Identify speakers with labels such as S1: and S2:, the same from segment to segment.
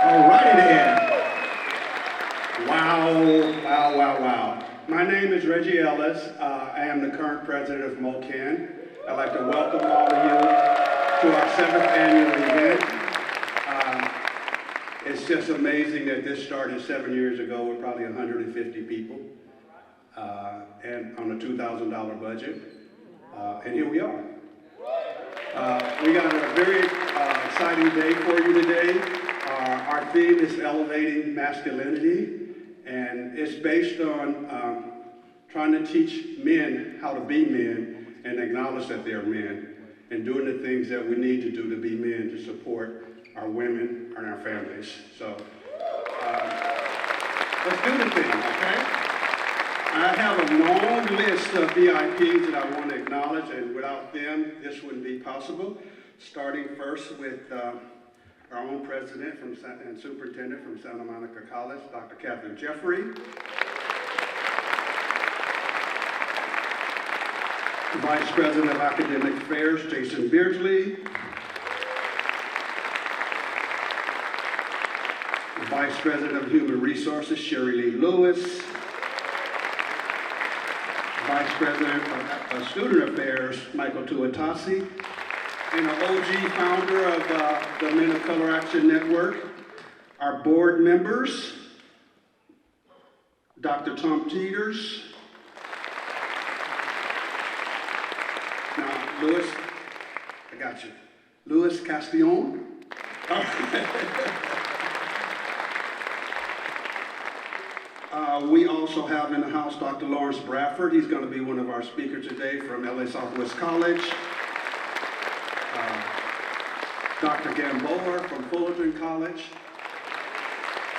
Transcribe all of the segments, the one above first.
S1: All righty then. Wow, wow, wow, wow. My name is Reggie Ellis. I am the current president of MOCAN. I'd like to welcome all of you to our 7th annual event. It's just amazing that this started 7 years ago with probably 150 people and on a $2,000 budget. And here we are. We got a very exciting day for you today. Our theme is elevating masculinity, and it's based on trying to teach men how to be men and acknowledge that they're men, and doing the things that we need to do to be men to support our women and our families. So let's do the thing, okay? I have a long list of VIPs that I want to acknowledge, and without them, this wouldn't be possible. Starting first with our own president and superintendent from Santa Monica College, Dr. Catherine Jeffrey. Vice President of Academic Affairs, Jason Beardsley. Vice President of Human Resources, Sherry Lee Lewis. Vice President of Student Affairs, Michael Tuatasi. And an OG founder of the Men of Color Action Network. Our board members, Dr. Tom Teeters. Now, Louis, I got you. Louis Castillon. We also have in the house Dr. Lawrence Bradford. He's going to be one of our speakers today from LA Southwest College. Dr. Gamboa from Fullerton College.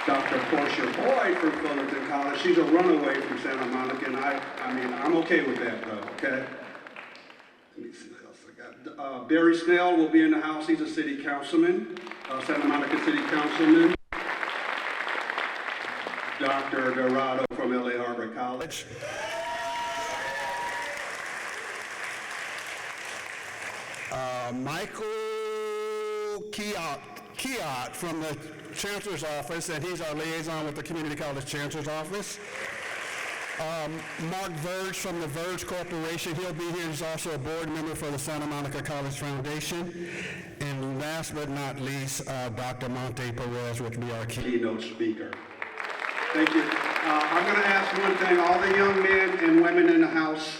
S1: Dr. Portia Boyd from Fullerton College. She's a runaway from Santa Monica, and I'm okay with that, though, okay? Let me see what else I got. Barry Snell will be in the house. He's a city councilman, Santa Monica City Councilman. Dr. Dorado from LA Harbor College. Michael Kiot from the Chancellor's Office, and he's our liaison with the Community College Chancellor's Office. Mark Verge from the Verge Corporation, he'll be here. He's also a board member for the Santa Monica College Foundation. And last but not least, Dr. Monte Perez will be our keynote speaker. Thank you. I'm going to ask one thing. All the young men and women in the house,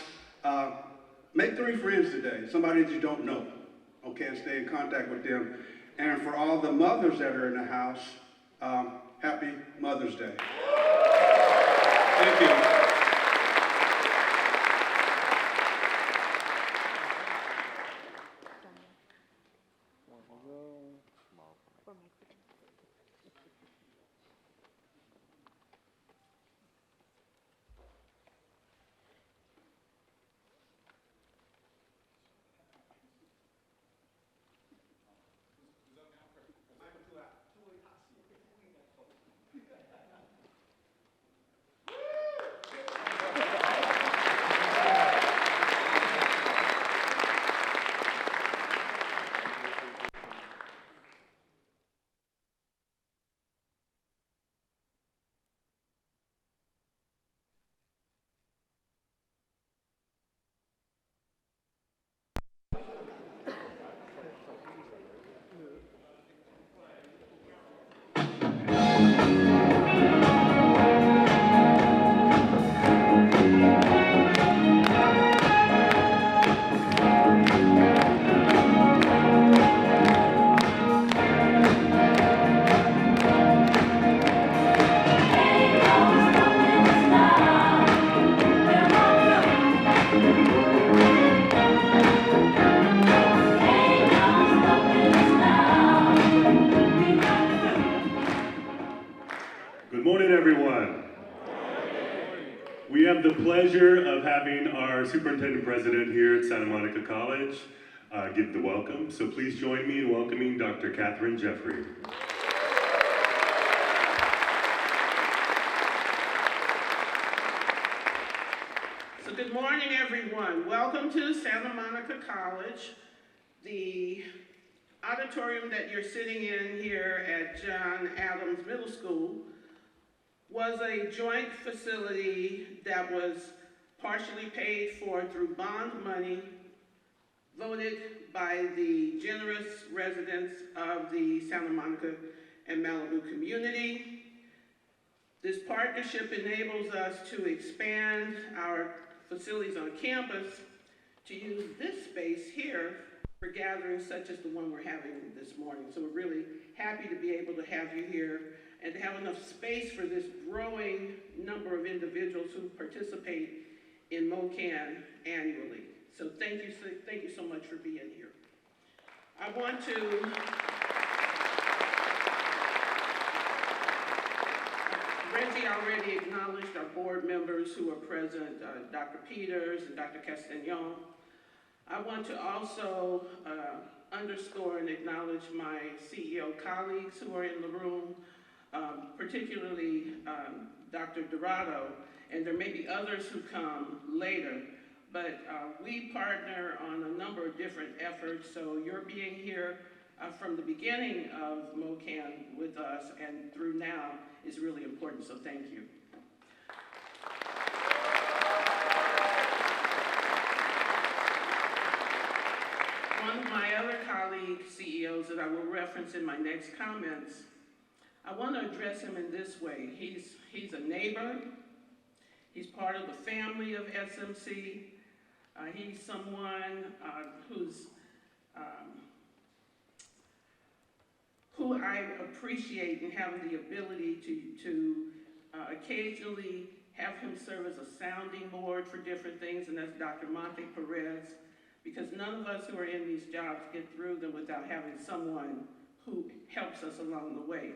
S1: make 3 friends today, somebody that you don't know, okay, and stay in contact with them. And for all the mothers that are in the house, happy Mother's Day. Thank you.
S2: We have the pleasure of having our superintendent president here at Santa Monica College give the welcome. So please join me in welcoming Dr. Catherine Jeffrey.
S3: So good morning, everyone. Welcome to Santa Monica College. The auditorium that you're sitting in here at John Adams Middle School was a joint facility that was partially paid for through bond money voted by the generous residents of the Santa Monica and Malibu community. This partnership enables us to expand our facilities on campus to use this space here for gatherings such as the one we're having this morning. So we're really happy to be able to have you here and to have enough space for this growing number of individuals who participate in MOCAN annually. So thank you so much for being here. I want to Reggie already acknowledged our board members who are present, Dr. Peters and Dr. Castagnon. I want to also underscore and acknowledge my CEO colleagues who are in the room, particularly Dr. Dorado, and there may be others who come later, but we partner on a number of different efforts, so your being here from the beginning of MOCAN with us and through now is really important, so thank you. One of my other colleague CEOs that I will reference in my next comments, I want to address him in this way. He's a neighbor, he's part of the family of SMC, he's someone who I appreciate and have the ability to occasionally have him serve as a sounding board for different things, and that's Dr. Monte Perez, because none of us who are in these jobs get through them without having someone who helps us along the way.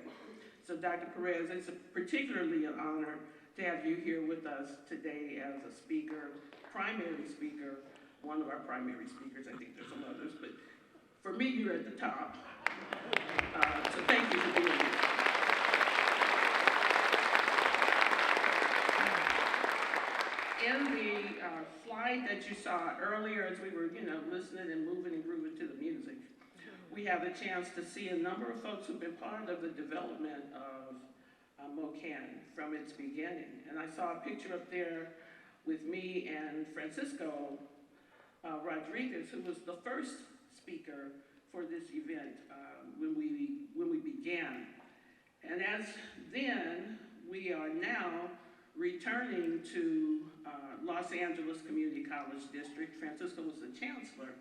S3: So Dr. Perez, it's particularly an honor to have you here with us today as a speaker, primary speaker, one of our primary speakers. I think there's some others, but for me, you're at the top. So thank you for being here. In the slide that you saw earlier as we were, listening and moving and grooving to the music, we have a chance to see a number of folks who've been part of the development of MOCAN from its beginning. And I saw a picture up there with me and Francisco Rodriguez, who was the first speaker for this event when we began. And as then, we are now returning to Los Angeles Community College District. Francisco was the chancellor,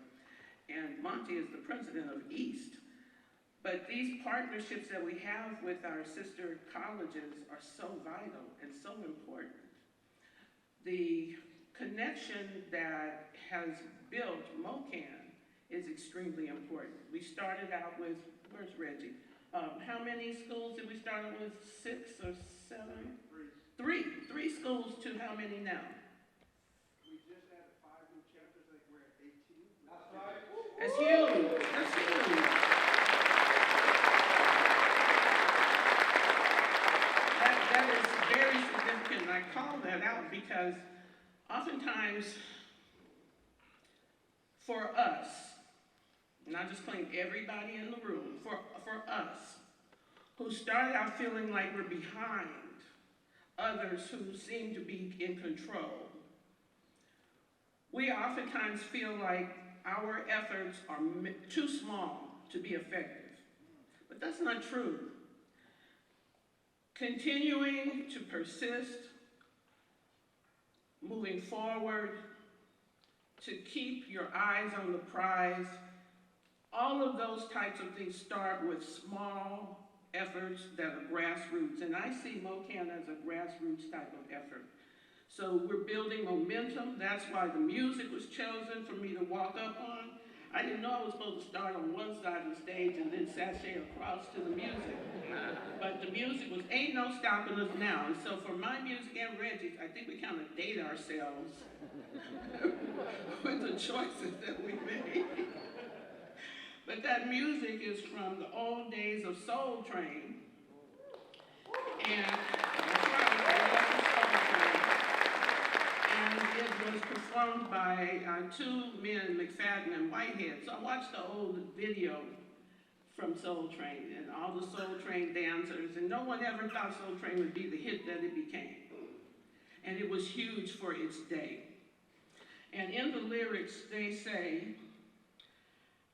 S3: and Monty is the president of East. But these partnerships that we have with our sister colleges are so vital and so important. The connection that has built MOCAN is extremely important. We started out with, where's Reggie? How many schools did we start with? 6 or 7? Three schools to how many now?
S4: We just added 5 new chapters. I think we're at 18.
S3: That's right. That's huge. That's huge. That is very significant. I call that out because oftentimes for us, not just claim everybody in the room, for us, who started out feeling like we're behind others who seem to be in control, we oftentimes feel like our efforts are too small to be effective. But that's not true. Continuing to persist, moving forward, to keep your eyes on the prize, all of those types of things start with small efforts that are grassroots, and I see MOCAN as a grassroots type of effort. So we're building momentum. That's why the music was chosen for me to walk up on. I didn't know I was supposed to start on one side of the stage and then sashay across to the music. But the music was Ain't No Stopping Us Now. And so for my music and Reggie's, I think we kind of date ourselves with the choices that we made. But that music is from the old days of Soul Train. And that's right, I love the Soul Train. And it was performed by two men, McFadden and Whitehead. So I watched the old video from Soul Train and all the Soul Train dancers, and no one ever thought Soul Train would be the hit that it became. And it was huge for its day. And in the lyrics, they say,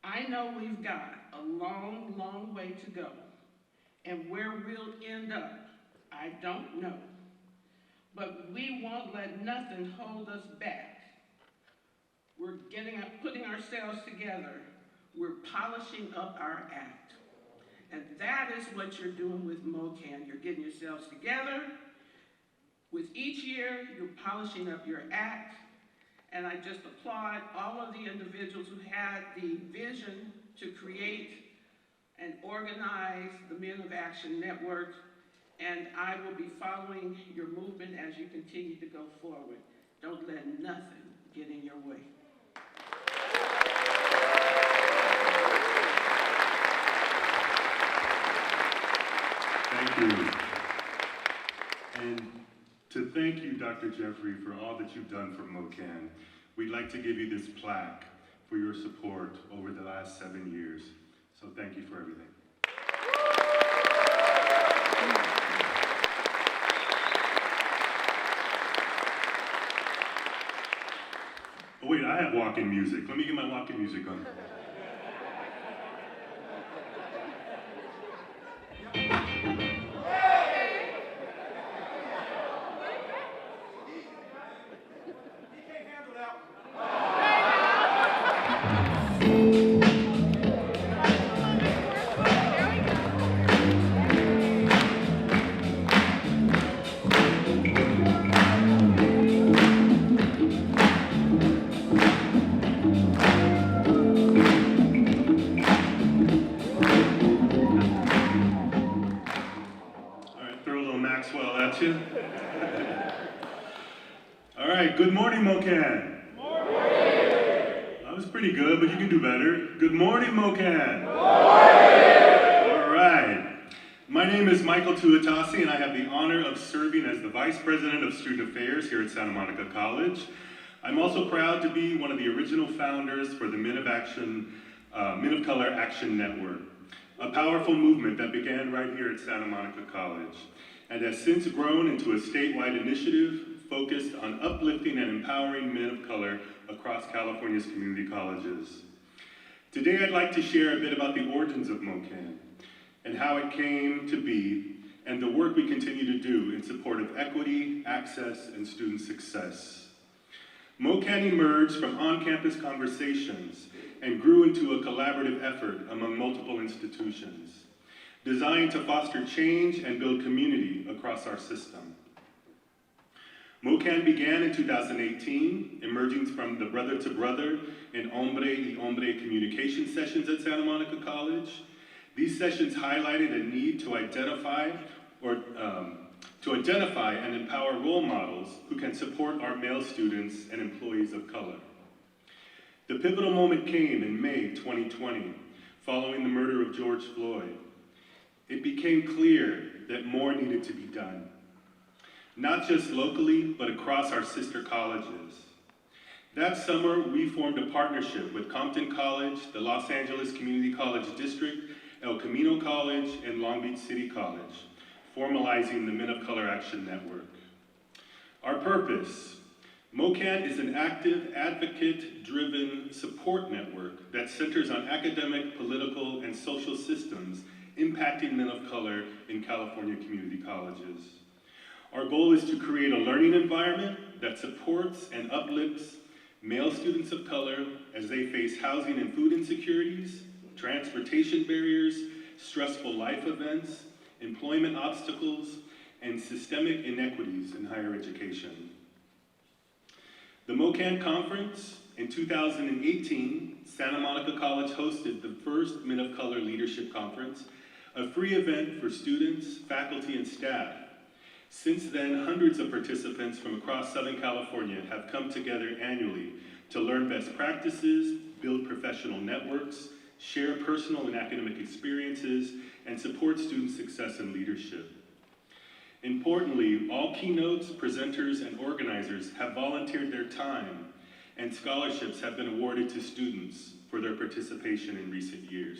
S3: I know we've got a long, long way to go, and where we'll end up, I don't know. But we won't let nothing hold us back. We're putting ourselves together. We're polishing up our act. And that is what you're doing with MOCAN. You're getting yourselves together. With each year, you're polishing up your act. And I just applaud all of the individuals who had the vision to create and organize the Men of Action Network. And I will be following your movement as you continue to go forward. Don't let nothing get in your way.
S2: Thank you. And to thank you, Dr. Jeffrey, for all that you've done for MOCAN, we'd like to give you this plaque for your support over the last 7 years. So thank you for everything. Oh wait, I have walk-in music. Let me get my walk-in music on. All right, good morning, MOCAN. Good morning. That was pretty good, but you can do better. Good morning, MOCAN. Good morning. All right. My name is Michael Tuatasi, and I have the honor of serving as the Vice President of Student Affairs here at Santa Monica College. I'm also proud to be one of the original founders for the Men of Color Action Network, a powerful movement that began right here at Santa Monica College, and has since grown into a statewide initiative focused on uplifting and empowering men of color across California's community colleges. Today I'd like to share a bit about the origins of MOCAN and how it came to be and the work we continue to do in support of equity, access, and student success. MOCAN emerged from on-campus conversations and grew into a collaborative effort among multiple institutions, designed to foster change and build community across our system. MOCAN began in 2018, emerging from the Brother to Brother and Hombre y Hombre communication sessions at Santa Monica College. These sessions highlighted a need to identify and empower role models who can support our male students and employees of color. The pivotal moment came in May 2020, following the murder of George Floyd. It became clear that more needed to be done, not just locally, but across our sister colleges. That summer, we formed a partnership with Compton College, the Los Angeles Community College District, El Camino College, and Long Beach City College, formalizing the Men of Color Action Network. Our purpose: MOCAN is an active, advocate-driven support network that centers on academic, political, and social systems impacting men of color in California community colleges. Our goal is to create a learning environment that supports and uplifts male students of color as they face housing and food insecurities, transportation barriers, stressful life events, employment obstacles, and systemic inequities in higher education. The MOCAN Conference in 2018, Santa Monica College hosted the first Men of Color Leadership Conference, a free event for students, faculty, and staff. Since then, hundreds of participants from across Southern California have come together annually to learn best practices, build professional networks, share personal and academic experiences, and support student success and leadership. Importantly, all keynotes, presenters, and organizers have volunteered their time, and scholarships have been awarded to students for their participation in recent years.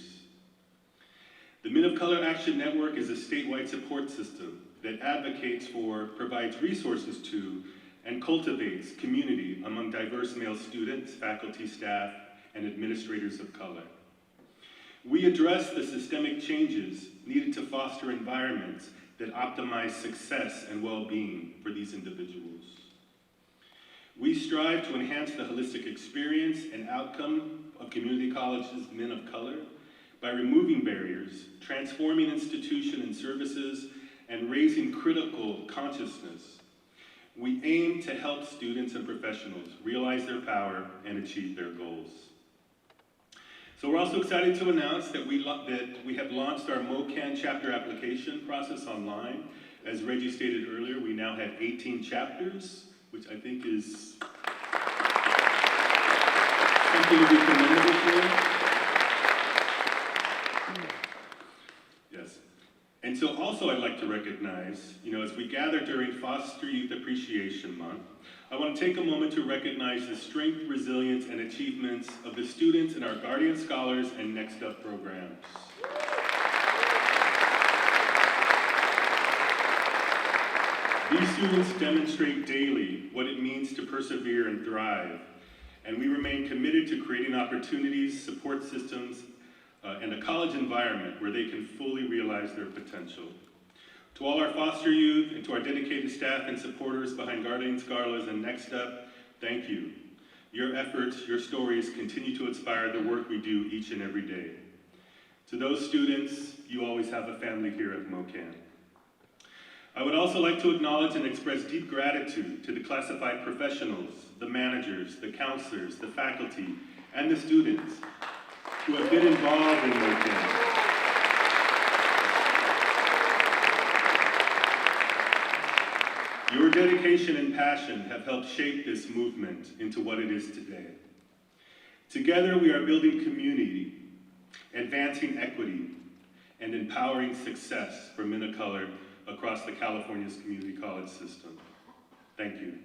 S2: The Men of Color Action Network is a statewide support system that advocates for, provides resources to, and cultivates community among diverse male students, faculty, staff, and administrators of color. We address the systemic changes needed to foster environments that optimize success and well-being for these individuals. We strive to enhance the holistic experience and outcome of community colleges' men of color by removing barriers, transforming institutions and services, and raising critical consciousness. We aim to help students and professionals realize their power and achieve their goals. So we're also excited to announce that we have launched our MOCAN chapter application process online. As Reggie stated earlier, we now have 18 chapters, which I think is something to be commended for. Yes. And so also I'd like to recognize, as we gather during Foster Youth Appreciation Month, I want to take a moment to recognize the strength, resilience, and achievements of the students in our Guardian Scholars and Next Up programs. These students demonstrate daily what it means to persevere and thrive, and we remain committed to creating opportunities, support systems, and a college environment where they can fully realize their potential. To all our foster youth and to our dedicated staff and supporters behind Guardian Scholars and Next Up, thank you. Your efforts, your stories continue to inspire the work we do each and every day. To those students, you always have a family here at MOCAN. I would also like to acknowledge and express deep gratitude to the classified professionals, the managers, the counselors, the faculty, and the students who have been involved in MOCAN. Your dedication and passion have helped shape this movement into what it is today. Together, we are building community, advancing equity, and empowering success for men of color across the California's community college system. Thank you.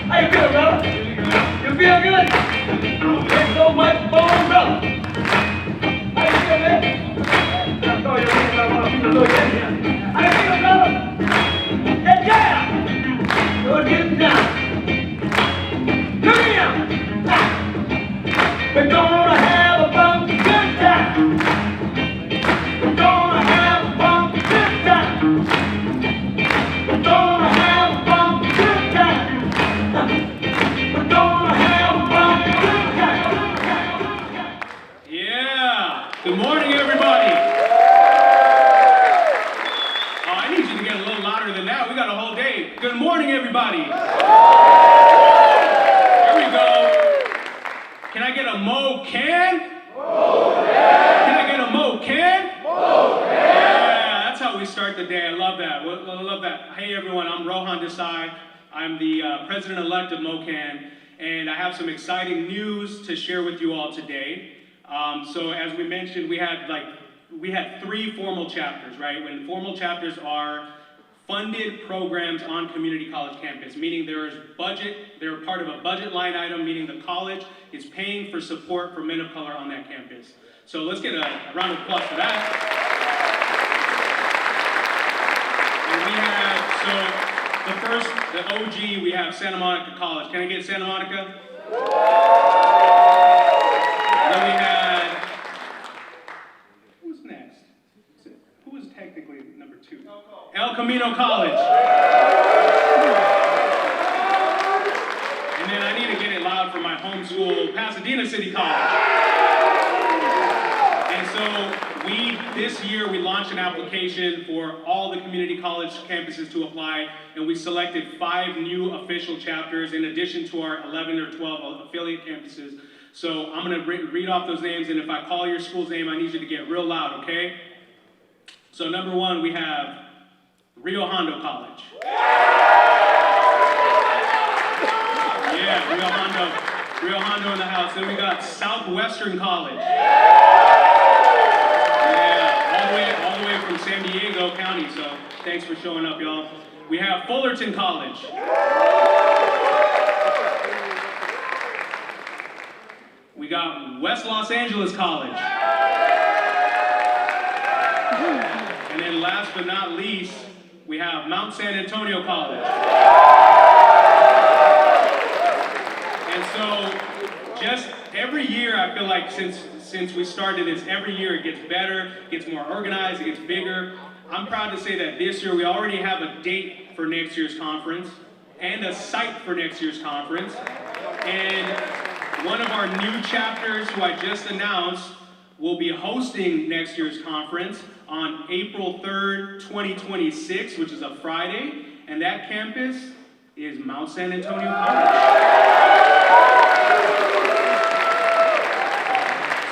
S5: How you feel, brother? You feel good? Thanks so much, Bone Brother. How you feel, man? I saw you looking like one of the little kids here. How you feel, brother? Hey, yeah! Go get down. Look at him! We're gonna have a funky good time. We're gonna have a funky good time. We're gonna have a funky good time. We're gonna have a funky good time.
S6: Yeah. Good morning, everybody. Oh, I need you to get a little louder than that. We got a whole day. Good morning, everybody. There we go. Can I get a MOCAN? Can I get a MOCAN? Yeah, that's how we start the day. I love that. I love that. Hey, everyone. I'm Rohan Desai. I'm the president-elect of MOCAN, and I have some exciting news to share with you all today. So as we mentioned, we had 3 formal chapters, right? When formal chapters are funded programs on community college campus, meaning they're part of a budget line item, meaning the college is paying for support for men of color on that campus. So let's get a round of applause for that. And we have, the OG, we have Santa Monica College. Can I get Santa Monica? And then we had, who's next? Who is technically number 2? El Camino College. And then I need to get it loud for my home school, Pasadena City College. And so This year, we launched an application for all the community college campuses to apply, and we selected 5 new official chapters in addition to our 11 or 12 affiliate campuses. So I'm gonna read off those names, and if I call your school's name, I need you to get real loud, okay? So number 1, we have Rio Hondo College. Yeah, Rio Hondo in the house. Then we got Southwestern College. All the way from San Diego County, so thanks for showing up, y'all. We have Fullerton College. We got West Los Angeles College. And then last but not least, we have Mount San Antonio College. And so, just every year, I feel like since we started this, every year it gets better, gets more organized, it gets bigger. I'm proud to say that this year we already have a date for next year's conference and a site for next year's conference. And one of our new chapters, who I just announced, will be hosting next year's conference on April 3rd, 2026, which is a Friday. And that campus is Mount San Antonio College.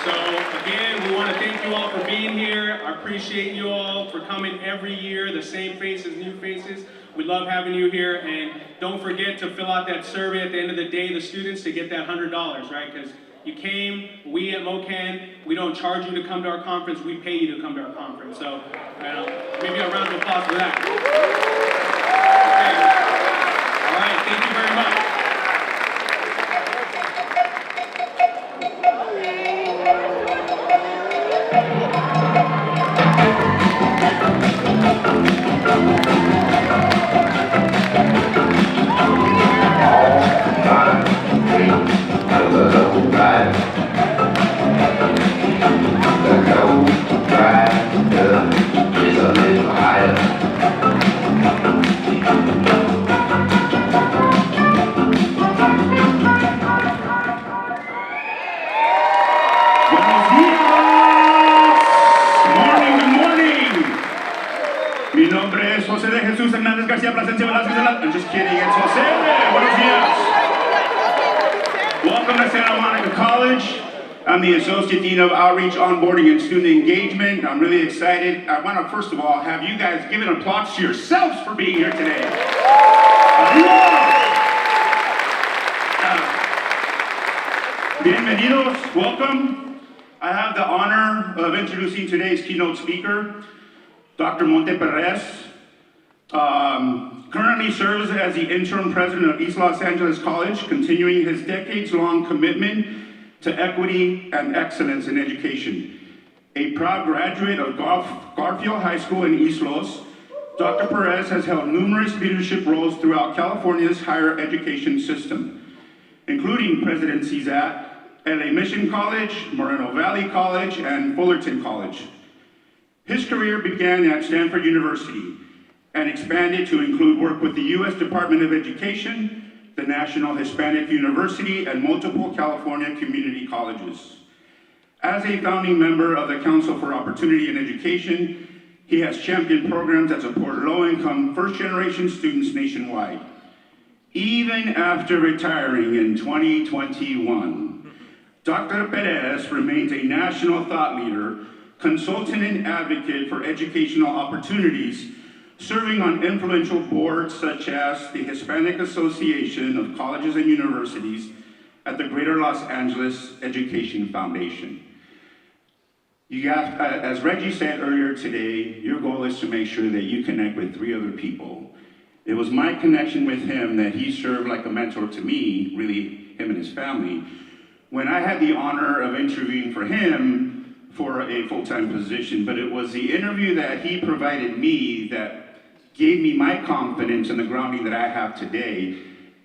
S6: So again, we want to thank you all for being here. I appreciate you all for coming every year, the same faces, new faces. We love having you here, and don't forget to fill out that survey at the end of the day, the students, to get that $100, right? Because you came, we at MOCAN, we don't charge you to come to our conference, we pay you to come to our conference. So maybe a round of applause for that. Okay. All right, thank you very much.
S7: Mi nombre es José de Jesús Hernández García Plasencia Velázquez. I'm just kidding, it's José. Buenos días. Welcome to Santa Monica College. I'm the Associate Dean of Outreach, Onboarding, and Student Engagement. I'm really excited. I want to first of all have you guys give an applause to yourselves for being here today. Bienvenidos, welcome. I have the honor of introducing today's keynote speaker, Dr. Monte Perez. Currently serves as the interim president of East Los Angeles College, continuing his decades-long commitment to equity and excellence in education. A proud graduate of Garfield High School in East Los, Dr. Perez has held numerous leadership roles throughout California's higher education system, including presidencies at LA Mission College, Moreno Valley College, and Fullerton College. His career began at Stanford University and expanded to include work with the U.S. Department of Education, the National Hispanic University, and multiple California community colleges. As a founding member of the Council for Opportunity in Education, he has championed programs that support low-income, first-generation students nationwide. Even after retiring in 2021, Dr. Perez remains a national thought leader, consultant and advocate for educational opportunities, serving on influential boards such as the Hispanic Association of Colleges and Universities at the Greater Los Angeles Education Foundation. You have, as Reggie said earlier today, your goal is to make sure that you connect with 3 other people. It was my connection with him that he served like a mentor to me, really him and his family, when I had the honor of interviewing for him for a full-time position. But it was the interview that he provided me that gave me my confidence in the grounding that I have today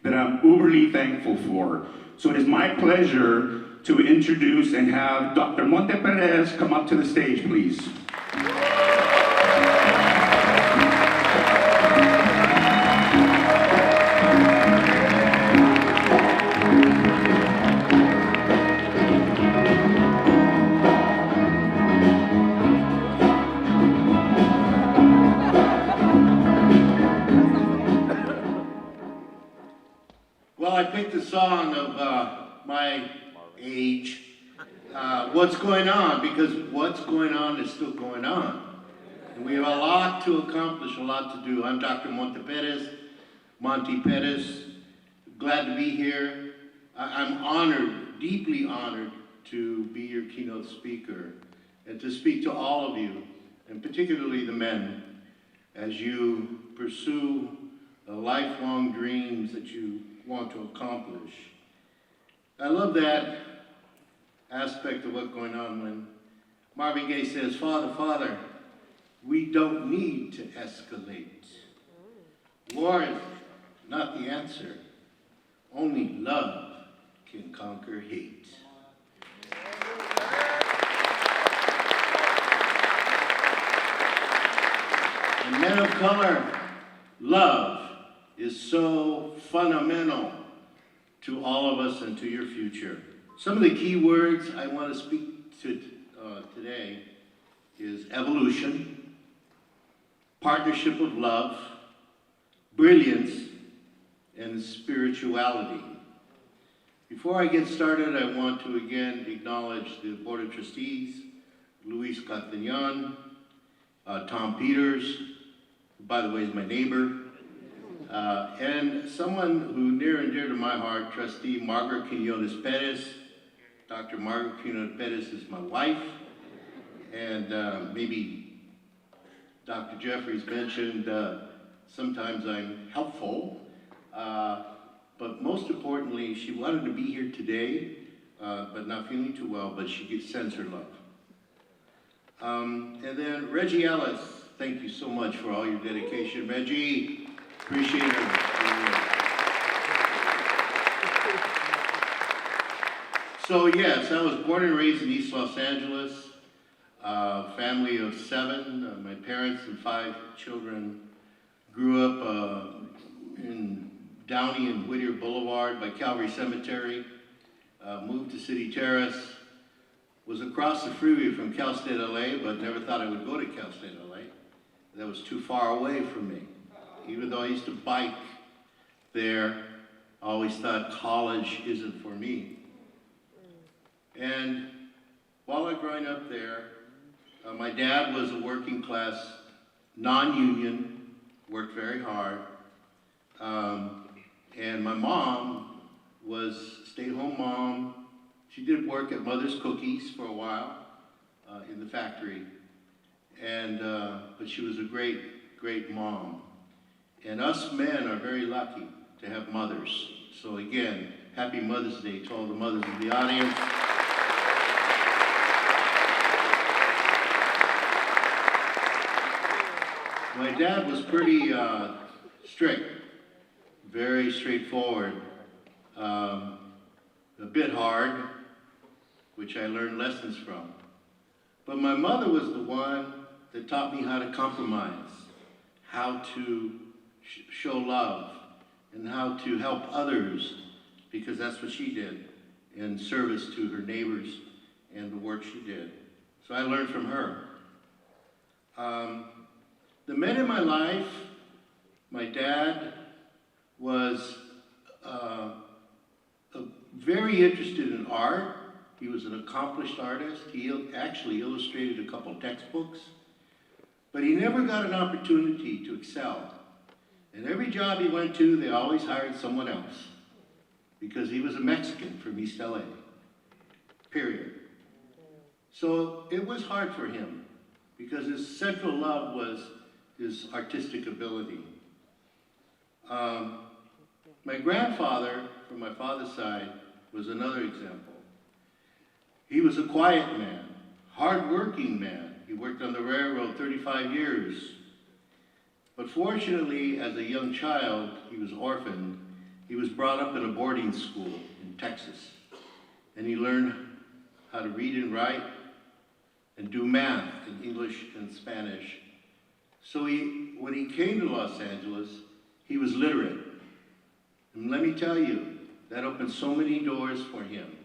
S7: that I'm uberly thankful for. So it is my pleasure to introduce and have Dr. Monte Perez come up to the stage, please.
S8: Well, I picked a song of my age, What's Going On, because what's going on is still going on. And we have a lot to accomplish, a lot to do. I'm Dr. Monte Perez, glad to be here. I'm honored, deeply honored to be your keynote speaker and to speak to all of you, and particularly the men, as you pursue the lifelong dreams that you want to accomplish. I love that aspect of what's going on when Marvin Gaye says, Father, Father, we don't need to escalate. War is not the answer. Only love can conquer hate. And men of color, love is so fundamental to all of us and to your future. Some of the key words I want to speak to today is evolution, partnership of love, brilliance, and spirituality. Before I get started, I want to again acknowledge the Board of Trustees, Luis Castañon, Tom Peters, who, by the way, is my neighbor, and someone who near and dear to my heart, Trustee Margaret Quinones Perez. Dr. Margaret Quinones Perez is my wife, and maybe Dr. Jeffries mentioned sometimes I'm helpful, but most importantly, she wanted to be here today, but not feeling too well, but she sends her love. And then Reggie Ellis, thank you so much for all your dedication. Reggie, appreciate it. So yes, I was born and raised in East Los Angeles, family of 7. My parents and 5 children grew up in Downey and Whittier Boulevard by Calvary Cemetery, moved to City Terrace, was across the freeway from Cal State LA, but never thought I would go to Cal State LA. That was too far away from me. Even though I used to bike there, I always thought college isn't for me. And while I was growing up there, my dad was a working class, non-union, worked very hard. And my mom was a stay-at-home mom. She did work at Mother's Cookies for a while in the factory. And, but she was a great, great mom. And us men are very lucky to have mothers. So again, happy Mother's Day to all the mothers in the audience. My dad was pretty strict, very straightforward, a bit hard, which I learned lessons from. But my mother was the one that taught me how to compromise, how to show love, and how to help others, because that's what she did in service to her neighbors and the work she did. So I learned from her. The men in my life, my dad was very interested in art. He was an accomplished artist. He actually illustrated a couple textbooks, but he never got an opportunity to excel. And every job he went to, they always hired someone else because he was a Mexican from East LA, period. So it was hard for him because his central love was his artistic ability. My grandfather, from my father's side, was another example. He was a quiet man, hard-working man. He worked on the railroad 35 years. But fortunately, as a young child, he was orphaned. He was brought up in a boarding school in Texas. And he learned how to read and write and do math in English and Spanish. So when he came to Los Angeles, he was literate. And let me tell you, that opened so many doors for him.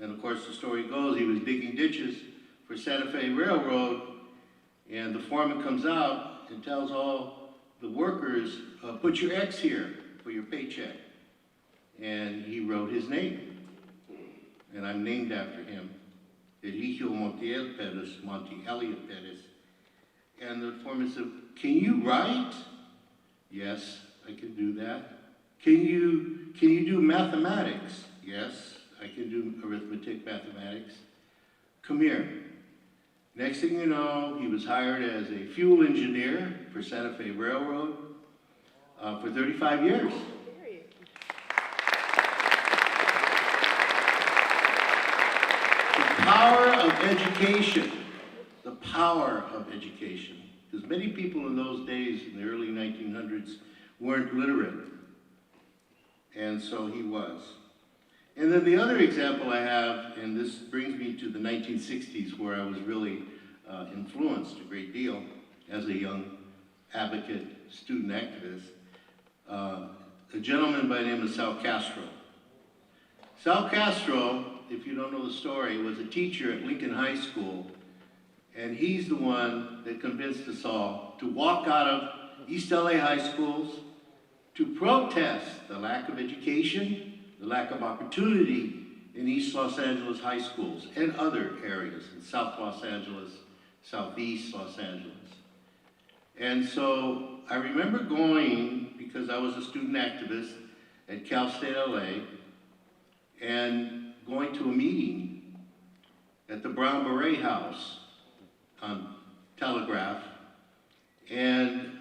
S8: And of course, the story goes, he was digging ditches for Santa Fe Railroad, and the foreman comes out and tells all the workers, put your X here for your paycheck. and he wrote his name. And I'm named after him, Eligio Montiel Perez, Monty Elliot Perez. And the foreman said, "Can you write?" "Yes, I can do that." Can you do mathematics?" "Yes, I can do arithmetic, mathematics." "Come here." Next thing you know, he was hired as a fuel engineer for Santa Fe Railroad for 35 years. The power of education, the power of education. Because many people in those days, in the early 1900s, weren't literate. And so he was. And then the other example I have, and this brings me to the 1960s, where I was really influenced a great deal as a young advocate, student activist, a gentleman by the name of Sal Castro. Sal Castro, if you don't know the story, was a teacher at Lincoln High School, and he's the one that convinced us all to walk out of East LA high schools to protest the lack of education, the lack of opportunity in East Los Angeles high schools and other areas in South Los Angeles, Southeast Los Angeles. And so I remember going, because I was a student activist at Cal State LA, and going to a meeting at the Brown Beret House on Telegraph, and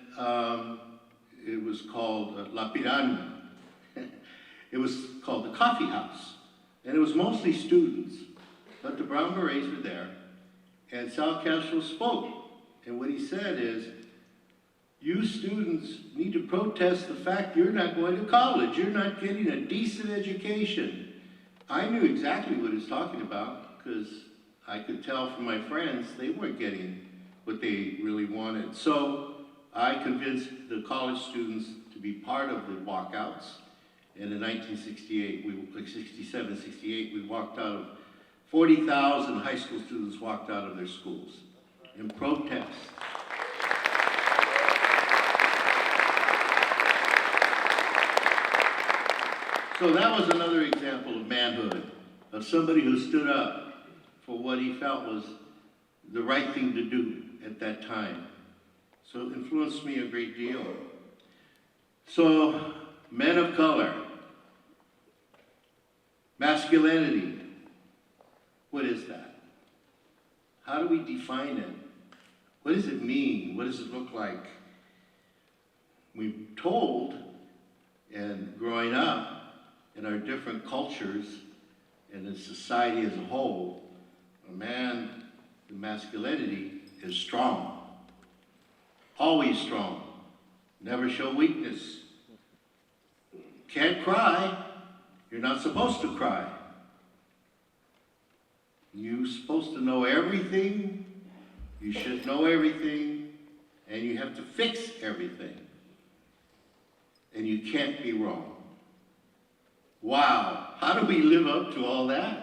S8: it was called La Piranha. It was called the Coffee House, and it was mostly students, but the Brown Berets were there, and Sal Castro spoke, and what he said is, "You students need to protest the fact you're not going to college, you're not getting a decent education." I knew exactly what he was talking about, because I could tell from my friends they weren't getting what they really wanted. So I convinced the college students to be part of the walkouts. And in 1968, 67, 68, we walked out of, 40,000 high school students walked out of their schools in protest. So that was another example of manhood, of somebody who stood up for what he felt was the right thing to do at that time. So it influenced me a great deal. So, men of color, masculinity, what is that? How do we define it? What does it mean? What does it look like? We're told, and growing up in our different cultures and in society as a whole, a man, the masculinity is strong. Always strong. Never show weakness. Can't cry. You're not supposed to cry. You're supposed to know everything. You should know everything. And you have to fix everything. And you can't be wrong. Wow. How do we live up to all that?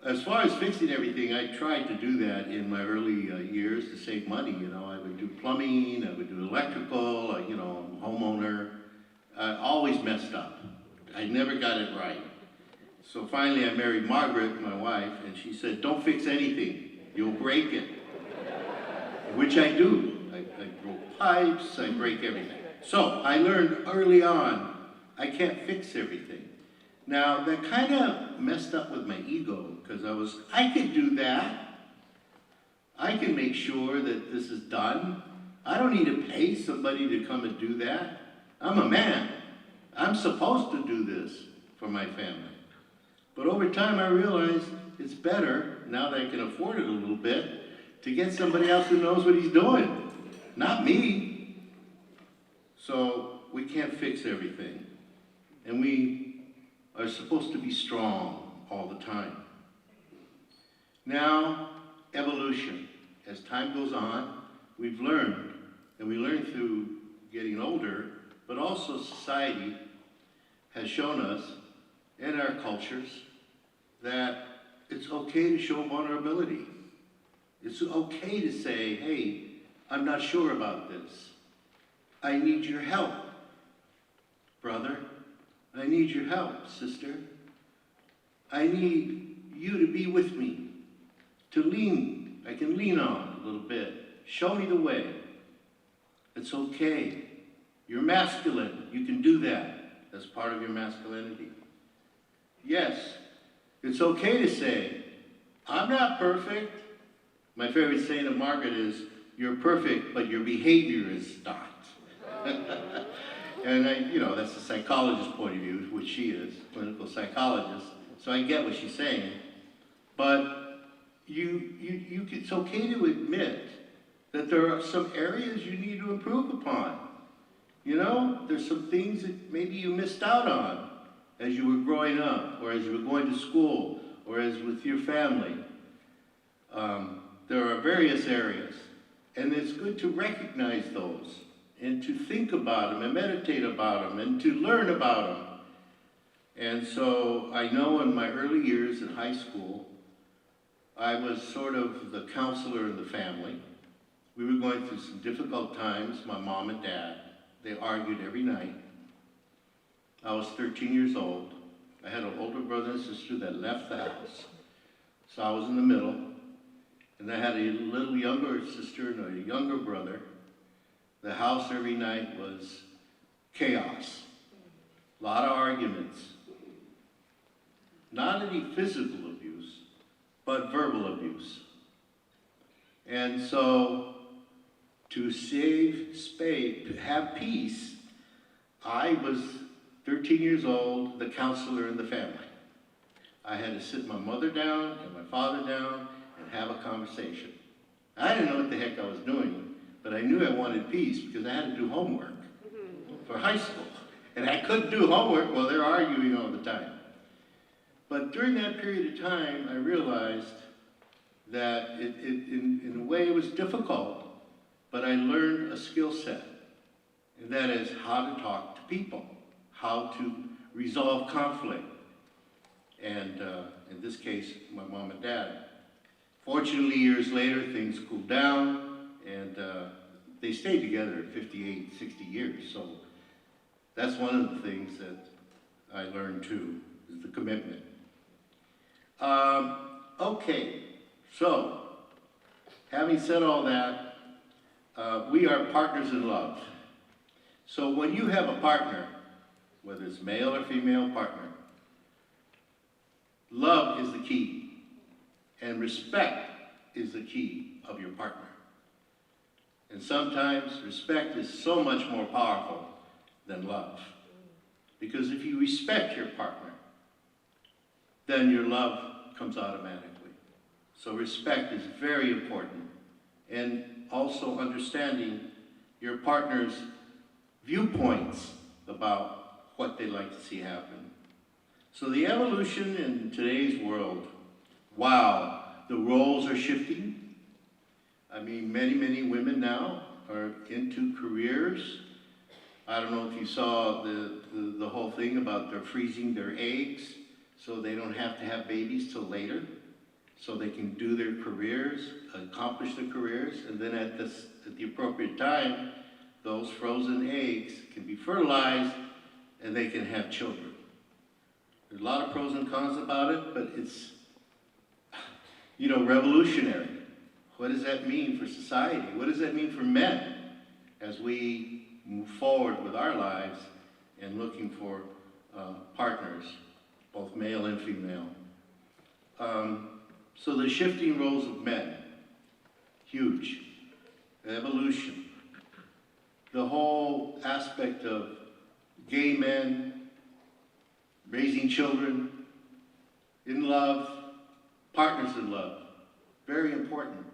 S8: As far as fixing everything, I tried to do that in my early years to save money. You know, I would do plumbing, I would do electrical, you know, I'm a homeowner. I always messed up. I never got it right. So finally I married Margaret, my wife, and she said, "Don't fix anything, you'll break it." Which I do. I broke pipes, I break everything. So I learned early on, I can't fix everything. Now, that kind of messed up with my ego, because I could do that. I can make sure that this is done. I don't need to pay somebody to come and do that. I'm a man. I'm supposed to do this for my family. But over time, I realized it's better, now that I can afford it a little bit, to get somebody else who knows what he's doing, not me. So we can't fix everything. And we are supposed to be strong all the time. Now, evolution. As time goes on, we've learned, and we learn through getting older, but also society has shown us, in our cultures, that it's okay to show vulnerability. It's okay to say, "Hey, I'm not sure about this. I need your help, brother. I need your help, sister. I need you to be with me, I can lean on a little bit. Show me the way. It's okay. You're masculine. You can do that. That's part of your masculinity. Yes, it's okay to say, I'm not perfect. My favorite saying of Margaret is, you're perfect, but your behavior is not. And that's the psychologist's point of view, which she is, clinical psychologist. So I get what she's saying. But it's okay to admit that there are some areas you need to improve upon. There's some things that maybe you missed out on as you were growing up, or as you were going to school, or as with your family. There are various areas, and it's good to recognize those, and to think about them, and meditate about them, and to learn about them. And so I know in my early years in high school, I was sort of the counselor in the family. We were going through some difficult times, my mom and dad. They argued every night. I was 13 years old. I had an older brother and sister that left the house. So I was in the middle. And I had a little younger sister and a younger brother. The house every night was chaos. A lot of arguments. Not any physical abuse, but verbal abuse. And so, to save space, to have peace, I was 13 years old, the counselor in the family. I had to sit my mother down and my father down and have a conversation. I didn't know what the heck I was doing, but I knew I wanted peace because I had to do homework for high school. And I couldn't do homework while they're arguing all the time. But during that period of time, I realized that in a way it was difficult, but I learned a skill set. And that is how to talk to people, how to resolve conflict. And in this case, my mom and dad. Fortunately, years later, things cooled down, and they stayed together 58, 60 years. So that's one of the things that I learned too, is the commitment. Okay, so having said all that, we are partners in love. So when you have a partner, whether it's male or female partner, love is the key, and respect is the key of your partner. And sometimes respect is so much more powerful than love. Because if you respect your partner, then your love comes automatically. So respect is very important. And also understanding your partner's viewpoints about what they like to see happen. So the evolution in today's world, wow, the roles are shifting. I mean, many, many women now are into careers. I don't know if you saw the whole thing about they're freezing their eggs so they don't have to have babies till later, so they can do their careers, accomplish their careers, and then at the appropriate time, those frozen eggs can be fertilized and they can have children. There's a lot of pros and cons about it, but it's, revolutionary. What does that mean for society? What does that mean for men as we move forward with our lives and looking for partners, both male and female? So the shifting roles of men, huge. Evolution. The whole aspect of gay men, raising children, in love, partners in love, very important.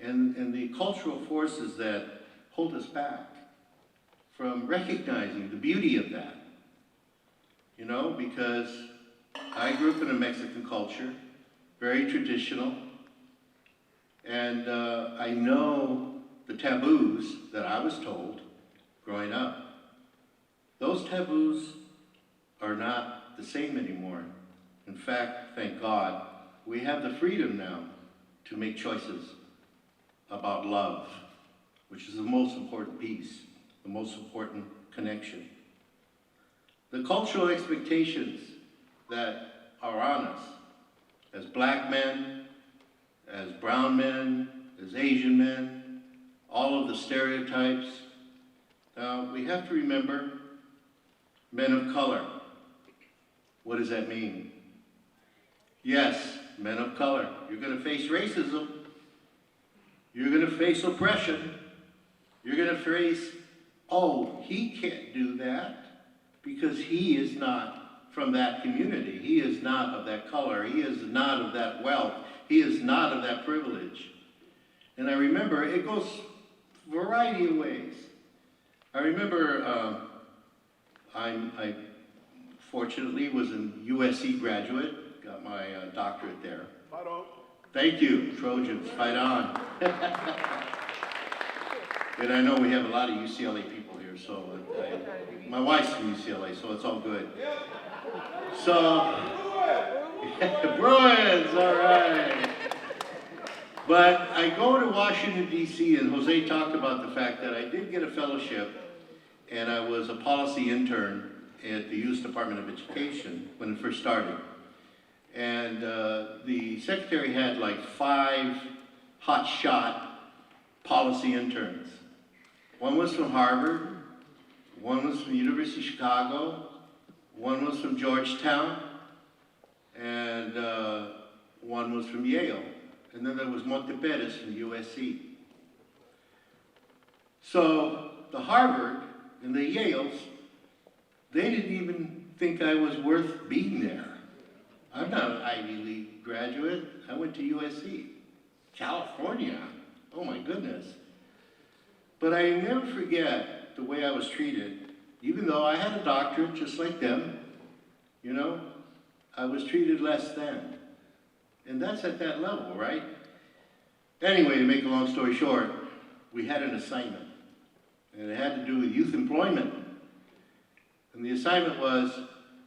S8: And the cultural forces that hold us back from recognizing the beauty of that. Because I grew up in a Mexican culture, very traditional, and I know the taboos that I was told growing up. Those taboos are not the same anymore. In fact, thank God, we have the freedom now to make choices about love, which is the most important piece, the most important connection. the cultural expectations that are on us as black men, as brown men, as Asian men, all of the stereotypes. We have to remember men of color. What does that mean? Yes, men of color. You're going to face racism. You're going to face oppression. You're going to face, oh, he can't do that because he is not from that community. He is not of that color. He is not of that wealth. He is not of that privilege. And I remember it goes a variety of ways. I remember I fortunately was an USC graduate, got my doctorate there.
S4: Fight on.
S8: Thank you, Trojans, fight on. And I know we have a lot of UCLA people here, so my wife's from UCLA, so it's all good. So, Bruins, all right. But I go to Washington, D.C., and Jose talked about the fact that I did get a fellowship, and I was a policy intern at the U.S. Department of Education when it first started. And the secretary had like 5 hotshot policy interns. One was from Harvard, one was from the University of Chicago, one was from Georgetown, and one was from Yale. And then there was Monteperes from USC. So the Harvard and the Yales, they didn't even think I was worth being there. I'm not an Ivy League graduate. I went to USC. California. Oh my goodness. But I never forget the way I was treated. Even though I had a doctorate just like them, you know, I was treated less than. And that's at that level, right? Anyway, to make a long story short, we had an assignment. And it had to do with youth employment. And the assignment was,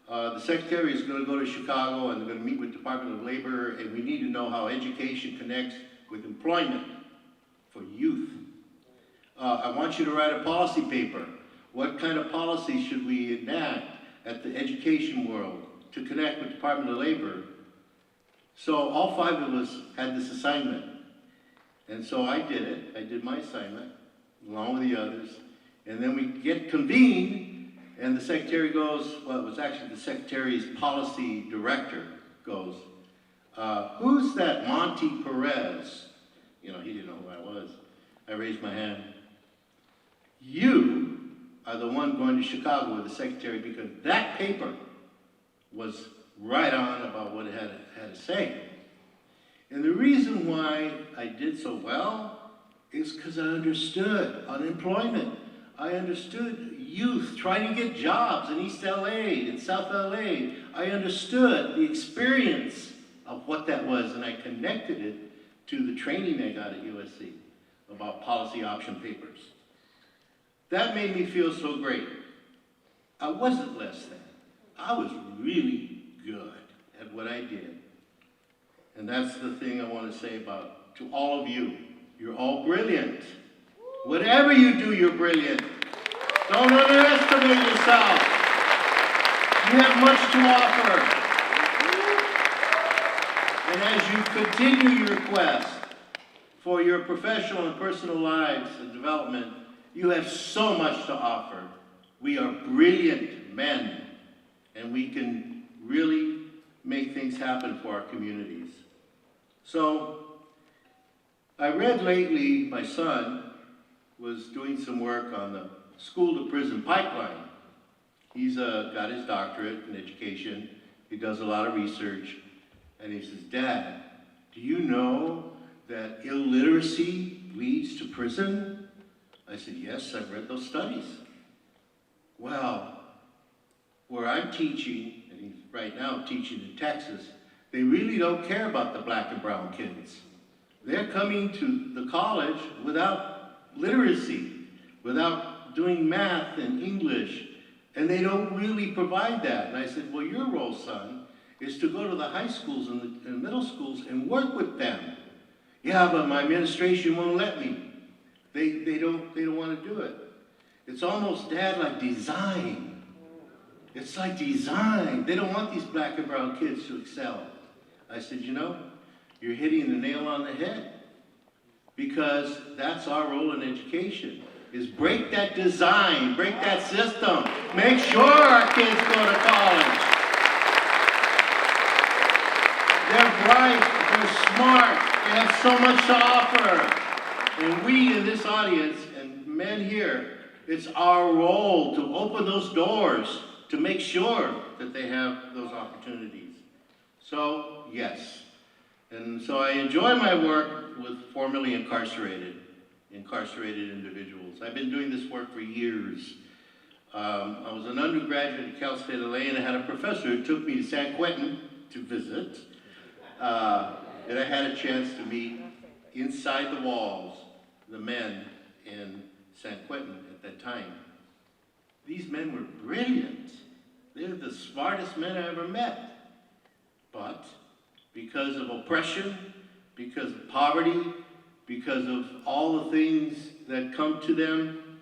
S8: the secretary is going to go to Chicago and they're going to meet with the Department of Labor, and we need to know how education connects with employment for youth. I want you to write a policy paper. What kind of policy should we enact at the education world to connect with the Department of Labor? So all 5 of us had this assignment. And so I did it. I did my assignment along with the others. And then we get convened, and the secretary goes, well, it was actually the secretary's policy director goes, who's that Monty Perez? You know, he didn't know who I was. I raised my hand. You are the one going to Chicago with the secretary because that paper was right on about what it had to say. And the reason why I did so well is because I understood unemployment. I understood youth trying to get jobs in East LA, in South LA. I understood the experience of what that was, and I connected it to the training I got at USC about policy option papers. That made me feel so great. I wasn't less than. I was really good at what I did. And that's the thing I want to say about to all of you. You're all brilliant. Whatever you do, you're brilliant. Don't underestimate yourself. You have much to offer. And as you continue your quest for your professional and personal lives and development, you have so much to offer. We are brilliant men, and we can really make things happen for our communities. So, I read lately, my son was doing some work on the school-to-prison pipeline. He's got his doctorate in education. He does a lot of research. And he says, Dad, do you know that illiteracy leads to prison? I said, yes, I've read those studies. Well, where I'm teaching, and he's right now teaching in Texas, they really don't care about the black and brown kids. They're coming to the college without literacy, without doing math and English, and they don't really provide that. And I said, well, your role, son, is to go to the high schools and the middle schools and work with them. Yeah, but my administration won't let me. They don't want to do it. It's almost, Dad, like design. it's like design. They don't want these black and brown kids to excel. I said, you know, you're hitting the nail on the head. Because that's our role in education, is break that design, break that system. Make sure our kids go to college. They're bright, they're smart, they have so much to offer. And we in this audience, and men here, it's our role to open those doors, to make sure that they have those opportunities. So, yes. And so I enjoy my work with formerly incarcerated individuals. I've been doing this work for years. I was an undergraduate at Cal State LA, and I had a professor who took me to San Quentin to visit. And I had a chance to meet inside the walls the men in San Quentin at that time. These men were brilliant. They're the smartest men I ever met. But because of oppression, because of poverty, because of all the things that come to them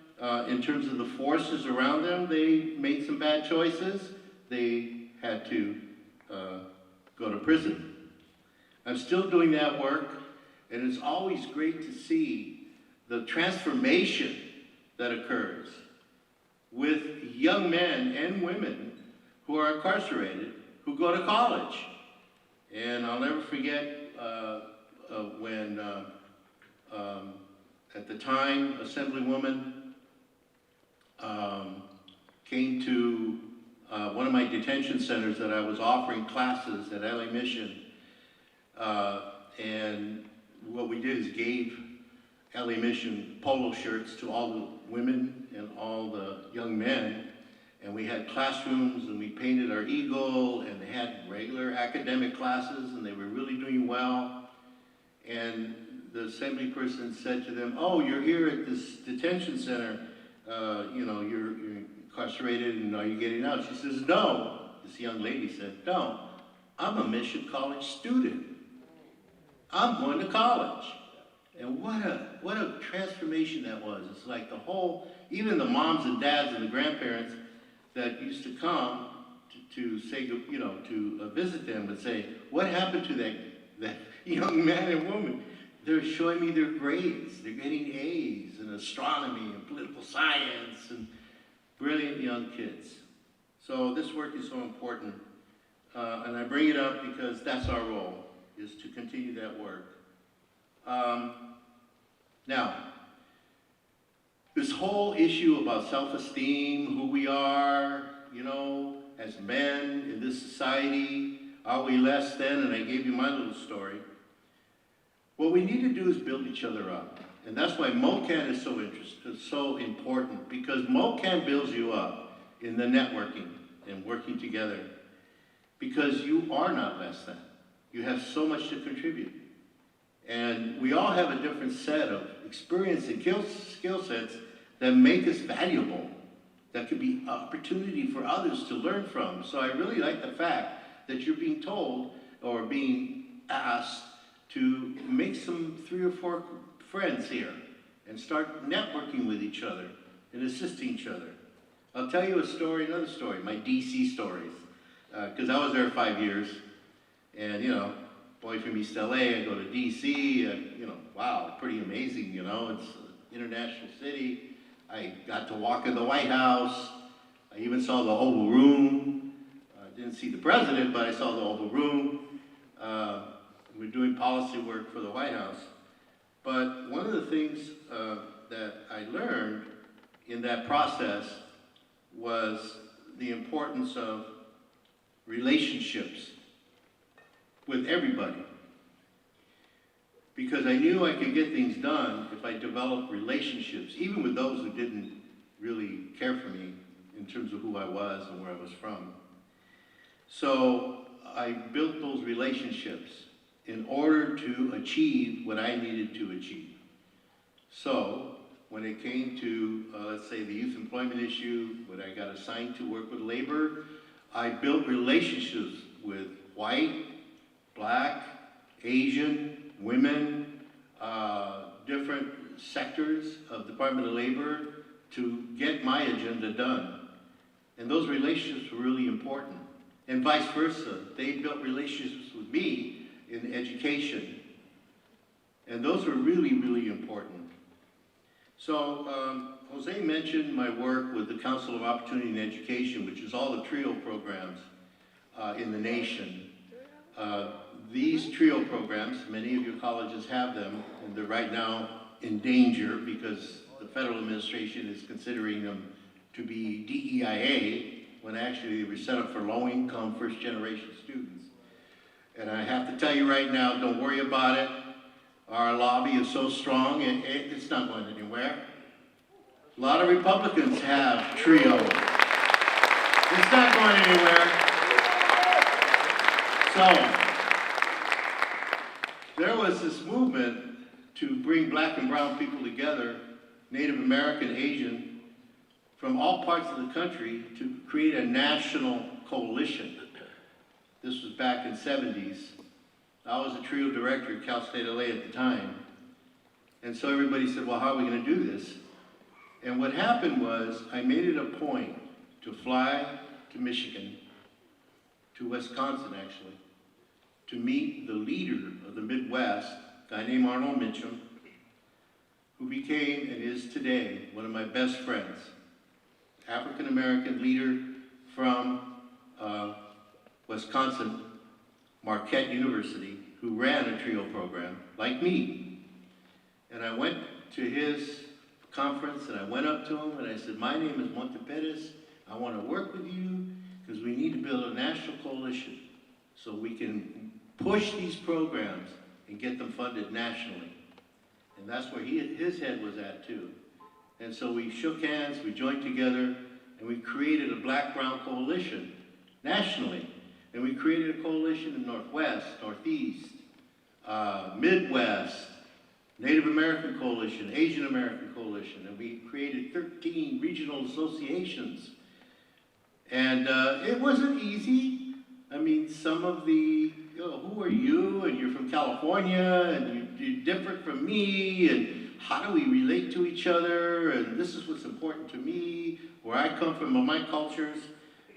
S8: in terms of the forces around them, they made some bad choices. They had to go to prison. I'm still doing that work, and it's always great to see the transformation that occurs with young men and women who are incarcerated, who go to college. And I'll never forget when, at the time, Assemblywoman came to one of my detention centers that I was offering classes at LA Mission. And what we did is gave LA Mission polo shirts to all the women and all the young men. And we had classrooms, and we painted our eagle, and they had regular academic classes, and they were really doing well. And the assembly person said to them, oh, you're here at this detention center, you know, you're incarcerated, and are you getting out? She says, no. This young lady said, no, I'm a Mission College student. I'm going to college. And what a transformation that was. It's like the whole, even the moms and dads and the grandparents that used to come to say, you know, to visit them and say, what happened to that young man and woman? They're showing me their grades. They're getting A's in astronomy and political science, and brilliant young kids. So this work is so important. And I bring it up because that's our role, is to continue that work. Now, this whole issue about self-esteem, who we are, you know, as men in this society, are we less than? And I gave you my little story. What we need to do is build each other up. And that's why MOCAN is so important, because MOCAN builds you up in the networking and working together, because you are not less than. You have so much to contribute. And we all have a different set of experience and skill sets that make us valuable, that could be opportunity for others to learn from. So I really like the fact that you're being told or being asked to make some 3 or 4 friends here and start networking with each other and assisting each other. I'll tell you a story, another story, my DC stories, because I was there 5 years, and you know, boy from East LA, I go to DC, you know, wow, pretty amazing, you know, it's an international city. I got to walk in the White House. I even saw the Oval Room. I didn't see the president, but I saw the Oval Room. We're doing policy work for the White House. But one of the things that I learned in that process was the importance of relationships with everybody. Because I knew I could get things done if I developed relationships, even with those who didn't really care for me in terms of who I was and where I was from. So I built those relationships in order to achieve what I needed to achieve. So when it came to, let's say, the youth employment issue, when I got assigned to work with labor, I built relationships with white, black, Asian, women, different sectors of Department of Labor to get my agenda done. And those relationships were really important. And vice versa. They built relationships with me in education. And those were really, really important. So, Jose mentioned my work with the Council of Opportunity in Education, which is all the TRIO programs in the nation. These TRIO programs, many of your colleges have them, and they're right now in danger because the federal administration is considering them to be DEIA, when actually they were set up for low-income, first-generation students. And I have to tell you right now, don't worry about it. Our lobby is so strong, it's not going anywhere. A lot of Republicans have TRIO. It's not going anywhere. So, there was this movement to bring black and brown people together, Native American, Asian, from all parts of the country to create a national coalition. This was back in the 70s. I was a TRIO director at Cal State LA at the time. And so everybody said, well, how are we going to do this? And what happened was I made it a point to fly to Michigan, to Wisconsin actually, to meet the leader of the Midwest, a guy named Arnold Mitchum, who became and is today one of my best friends. African-American leader from Wisconsin, Marquette University, who ran a TRIO program, like me. And I went to his conference and I went up to him and I said, my name is Monte Perez. I want to work with you because we need to build a national coalition so we can push these programs and get them funded nationally. And that's where his head was at too. And so we shook hands, we joined together, and we created a black-brown coalition nationally. And we created a coalition in Northwest, Northeast, Midwest, Native American Coalition, Asian American Coalition, and we created 13 regional associations. And it wasn't easy. I mean, some of the, who are you? And you're from California, and you're different from me, and how do we relate to each other? And this is what's important to me, where I come from, my cultures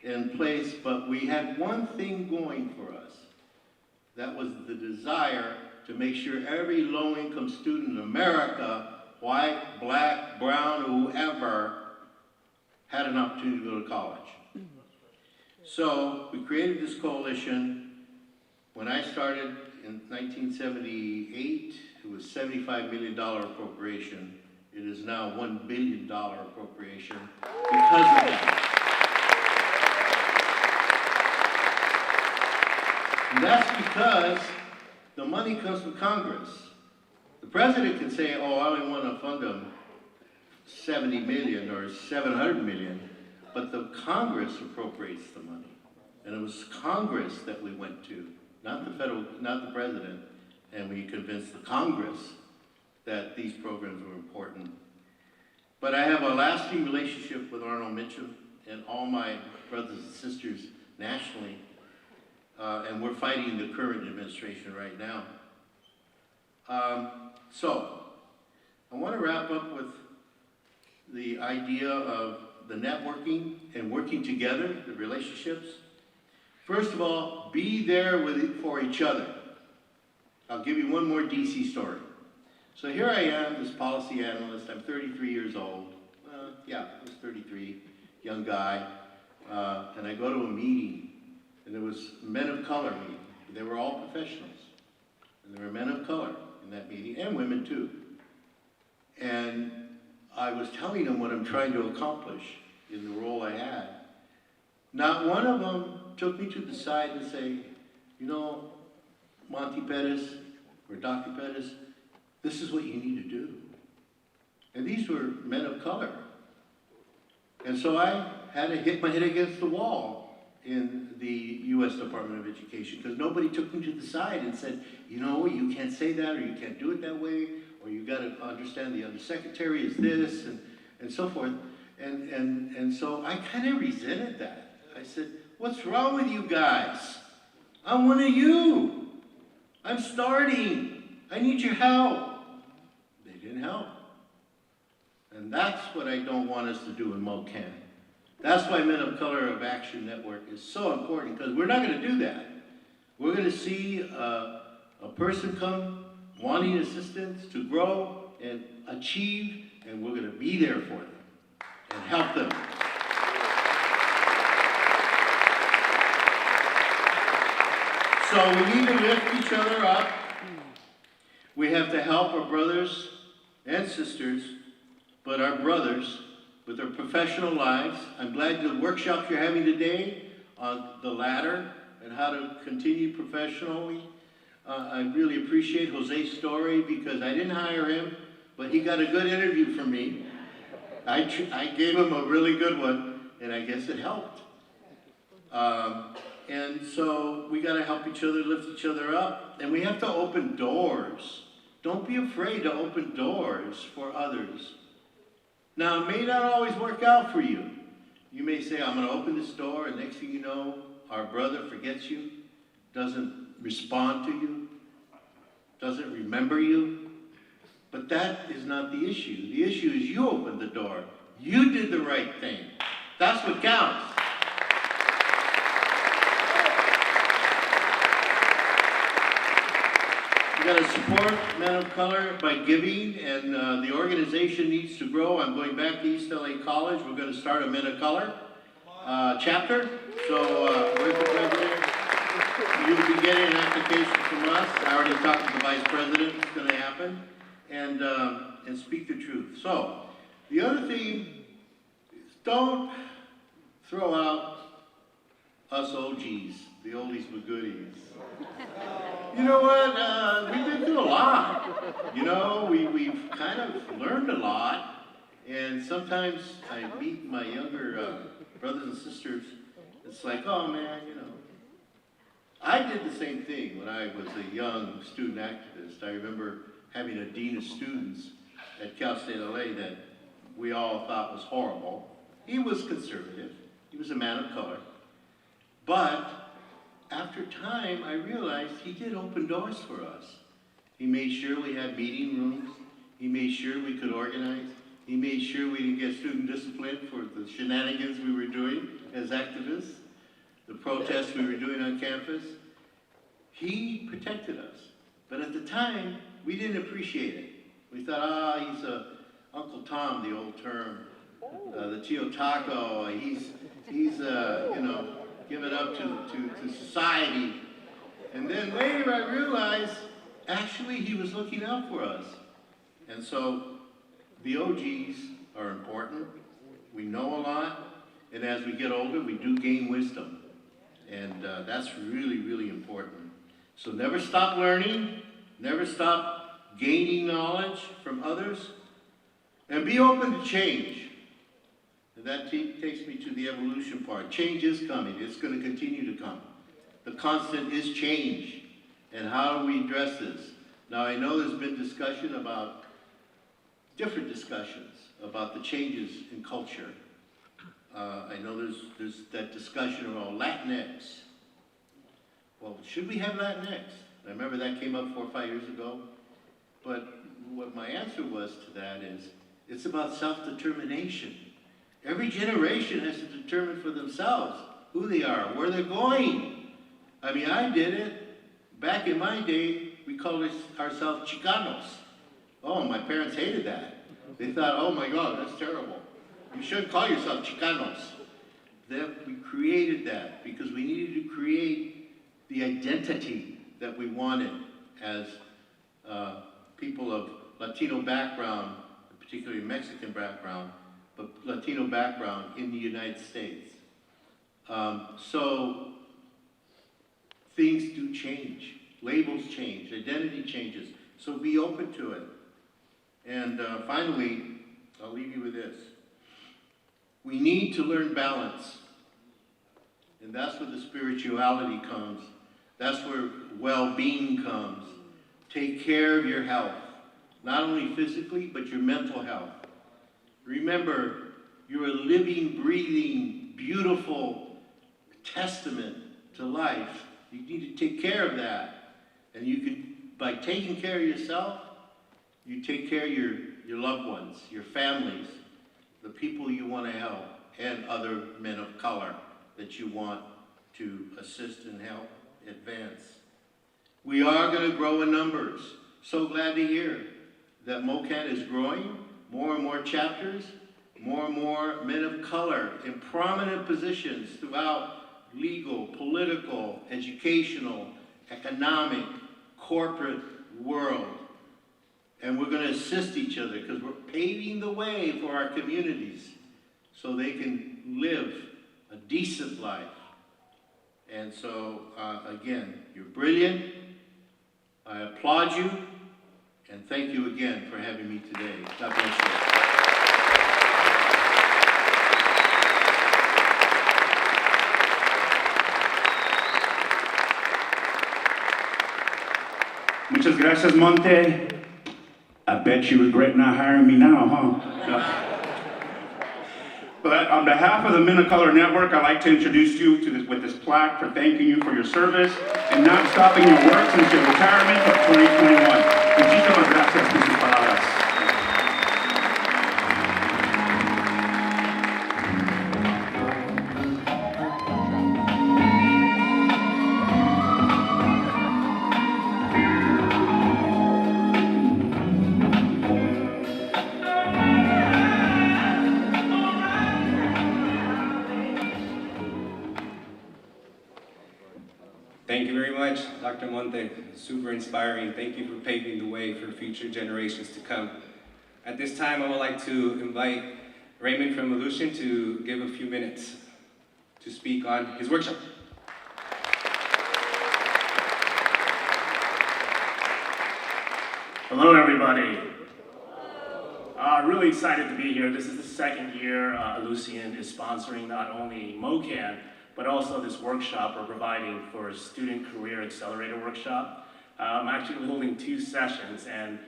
S8: and place. But we had one thing going for us. That was the desire to make sure every low-income student in America, white, black, brown, whoever, had an opportunity to go to college. So we created this coalition. When I started in 1978, it was $75 million appropriation. It is now $1 billion appropriation because of that. And that's because the money comes from Congress. The president can say, oh, I only want to fund them 70 million or 700 million, but the Congress appropriates the money. And it was Congress that we went to, not the president, and we convinced the Congress that these programs were important. But I have a lasting relationship with Arnold Mitchum and all my brothers and sisters nationally, and we're fighting the current administration right now. So, I want to wrap up with the idea of the networking and working together, the relationships. First of all, be there for each other. I'll give you one more DC story. So here I am, this policy analyst. I'm 33 years old. I was 33, young guy. And I go to a meeting, and there was men of color meeting. They were all professionals. And there were men of color in that meeting, and women too. And I was telling them what I'm trying to accomplish in the role I had. Not one of them took me to the side and say, you know, Monte Perez or Dr. Perez, this is what you need to do. And these were men of color. And so I had to hit my head against the wall in the U.S. Department of Education because nobody took me to the side and said, you know, you can't say that or you can't do it that way or you got to understand the undersecretary is this and so forth. And so I kind of resented that. I said, what's wrong with you guys? I'm one of you. I'm starting. I need your help. They didn't help. And that's what I don't want us to do in MOCAN. That's why Men of Color of Action Network is so important, because we're not going to do that. We're going to see a person come wanting assistance to grow and achieve, and we're going to be there for them and help them. So we need to lift each other up. We have to help our brothers and sisters, but our brothers with their professional lives. I'm glad the workshop you're having today on the ladder and how to continue professionally. I really appreciate Jose's story because I didn't hire him, but he got a good interview from me. I gave him a really good one, and I guess it helped. And so we got to help each other, lift each other up, and we have to open doors. Don't be afraid to open doors for others. Now, it may not always work out for you. You may say, I'm going to open this door, and next thing you know, our brother forgets you, doesn't respond to you, doesn't remember you. But that is not the issue. The issue is you opened the door. You did the right thing. That's what counts. We got to support Men of Color by giving, and the organization needs to grow. I'm going back to East LA College. We're going to start a Men of Color chapter. So, where's the president? You'll be getting an application from us. I already talked to the vice president. It's going to happen, and speak the truth. So, the other thing is don't throw out us OGs, the oldies but goodies. You know what? We've been through a lot. You know, we've kind of learned a lot, and sometimes I meet my younger brothers and sisters. It's like, oh man, you know. I did the same thing when I was a young student activist. I remember having a dean of students at Cal State LA that we all thought was horrible. He was conservative. He was a man of color. But after time, I realized he did open doors for us. He made sure we had meeting rooms. He made sure we could organize. He made sure we didn't get student discipline for the shenanigans we were doing as activists, the protests we were doing on campus. He protected us. But at the time, we didn't appreciate it. We thought, he's Uncle Tom, the old term, the Tio Taco. He's you know, give it up to society. And then later I realized, actually, he was looking out for us. And so the OGs are important. We know a lot. And as we get older, we do gain wisdom. And that's really, really important. So never stop learning. Never stop gaining knowledge from others. And be open to change. And that takes me to the evolution part. Change is coming. It's going to continue to come. The constant is change. And how do we address this? Now, I know there's been discussion about, different discussions about the changes in culture. I know there's that discussion around Latinx. Well, should we have Latinx? I remember that came up 4 or 5 years ago. But what my answer was to that is, it's about self-determination. Every generation has to determine for themselves who they are, where they're going. I mean, I did it. Back in my day, we called ourselves Chicanos. Oh, my parents hated that. They thought, oh my God, that's terrible. You shouldn't call yourself Chicanos. That we created that because we needed to create the identity that we wanted as people of Latino background, particularly Mexican background, but Latino background in the United States. So things do change. Labels change. Identity changes. So be open to it. And finally, I'll leave you with this. We need to learn balance. And that's where the spirituality comes. That's where well-being comes. Take care of your health. Not only physically, but your mental health. Remember, you're a living, breathing, beautiful testament to life. You need to take care of that. And you can, by taking care of yourself, you take care of your loved ones, your families, the people you want to help. and other men of color that you want to assist and help advance. We are going to grow in numbers. So glad to hear that MOCAN is growing, more and more chapters, more and more men of color in prominent positions throughout legal, political, educational, economic, corporate world. And we're going to assist each other because we're paving the way for our communities so they can live a decent life. And so, again, you're brilliant. I applaud you. And thank you again for having me today. God bless you.
S7: Muchas gracias, Monte. I bet you regret not hiring me now, huh? But on behalf of the Men of Color Network, I'd like to introduce you to with this plaque for thanking you for your service and not stopping your work since your retirement of 2021. Muchísimas gracias por sus palabras.
S9: Thank you very much, Dr. Monte. Super inspiring. Thank you for paving the way for future generations to come. At this time, I would like to invite Raymond from Aleutian to give a few minutes to speak on his workshop.
S10: Hello, everybody. Really excited to be here. This is the second year Aleutian is sponsoring not only MOCAN, but also this workshop we're providing for a Student Career Accelerator Workshop. I'm actually holding 2 sessions, and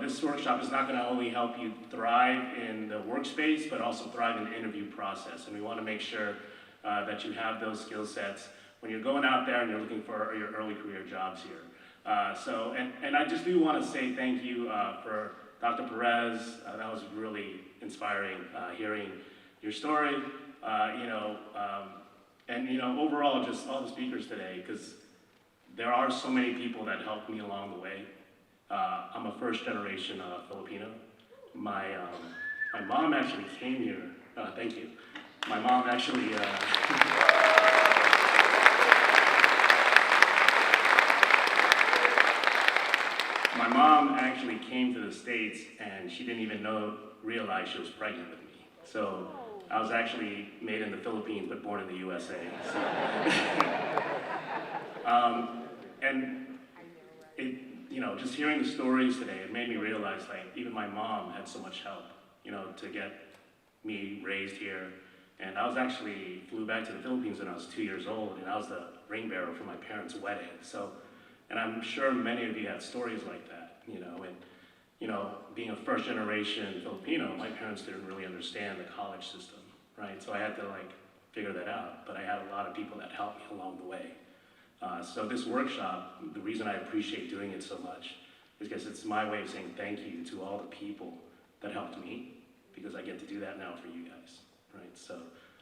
S10: this workshop is not going to only help you thrive in the workspace, but also thrive in the interview process. And we want to make sure that you have those skill sets when you're going out there and you're looking for your early career jobs here. And I just do want to say thank you for Dr. Perez. That was really inspiring hearing your story. Overall, just all the speakers today, because there are so many people that helped me along the way. I'm a first-generation Filipino. My mom actually came here. Thank you. My mom actually. My mom actually came to the States, and she didn't even realize she was pregnant with me. So I was actually made in the Philippines, but born in the USA. So. Just hearing the stories today, it made me realize, even my mom had so much help, to get me raised here. And I was actually flew back to the Philippines when I was 2 years old, and I was the ring bearer for my parents' wedding. So, and I'm sure many of you had stories like that, being a first-generation Filipino, my parents didn't really understand the college system, right? So I had to figure that out, but I had a lot of people that helped me along the way. So this workshop, the reason I appreciate doing it so much is because it's my way of saying thank you to all the people that helped me, because I get to do that now for you guys, right? So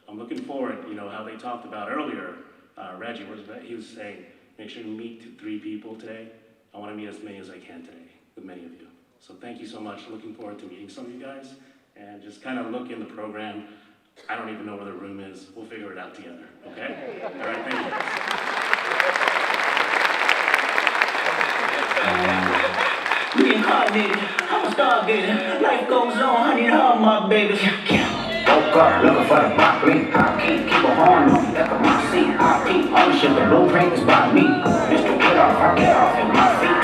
S10: I'm looking forward, how they talked about earlier, Reggie, he was saying, make sure you meet 3 people today. I want to meet as many as I can today with many of you. So thank you so much. Looking forward to meeting some of you guys, and just kind of look in the program. I don't even know where the room is. We'll figure it out together, okay? All right, thank you.
S5: Reincarnated, I'm a stargazer. Life goes on, I need all my babies. Woke up looking for the broccoli. I keep a horn on back of my seat. I keep ownership, the blueprint is by me. Mr. Get off, I get off in my feet.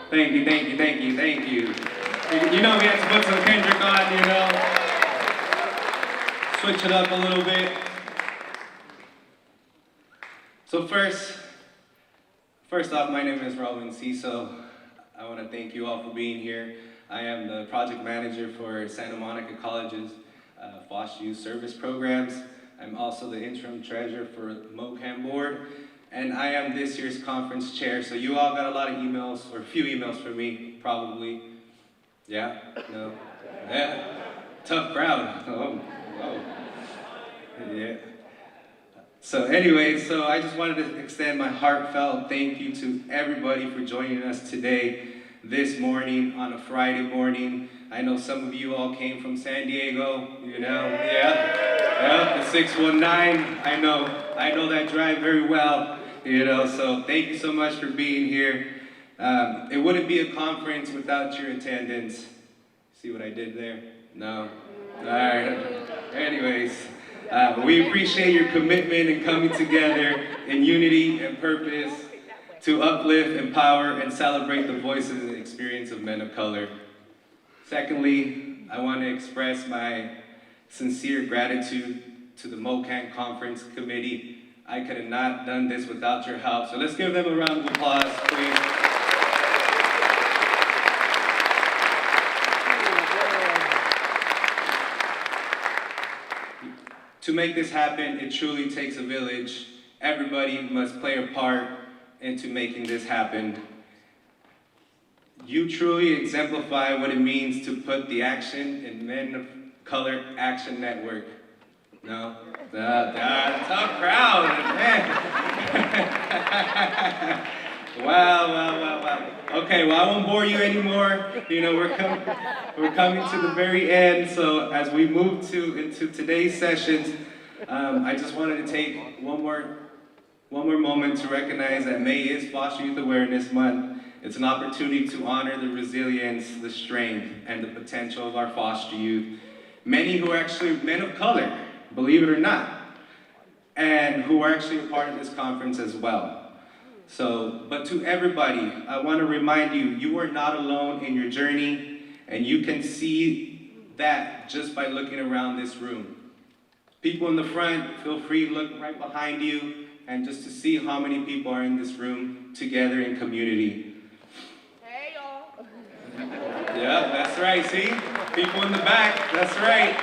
S9: Thank you, thank you, thank you, thank you. We had to put some Kendrick on, switch it up a little bit. So first off, my name is Raul Enciso. I want to thank you all for being here. I am the project manager for Santa Monica College's Foster Youth Service Programs. I'm also the interim treasurer for the MOCAN board. and I am this year's conference chair. So you all got a lot of emails, or a few emails from me, probably. Yeah? No? Yeah? Tough crowd. Oh, whoa. Yeah. So anyway, so I just wanted to extend my heartfelt thank you to everybody for joining us today, this morning, on a Friday morning. I know some of you all came from San Diego, you know, yeah, the 619, I know that drive very well, you know, so thank you so much for being here. It wouldn't be a conference without your attendance. See what I did there? No? All right, anyways. We appreciate your commitment in coming together in unity and purpose to uplift, empower, and celebrate the voices and experience of men of color. Secondly, I want to express my sincere gratitude to the MOCAN Conference Committee. I could have not done this without your help, so let's give them a round of applause, please. To make this happen, it truly takes a village. Everybody must play a part into making this happen. You truly exemplify what it means to put the action in Men of Color Action Network. No? Tough crowd, man. Wow. Okay, well, I won't bore you anymore. You know, we're coming to the very end. So as we move into today's sessions, I just wanted to take one more moment to recognize that May is Foster Youth Awareness Month. It's an opportunity to honor the resilience, the strength, and the potential of our foster youth. Many who are actually men of color, believe it or not, and who are actually a part of this conference as well. So, but to everybody, I want to remind you, you are not alone in your journey, and you can see that just by looking around this room. People in the front, feel free to look right behind you, and just to see how many people are in this room together in community.
S11: Hey, y'all.
S9: Yeah, that's right, see? People in the back, that's right.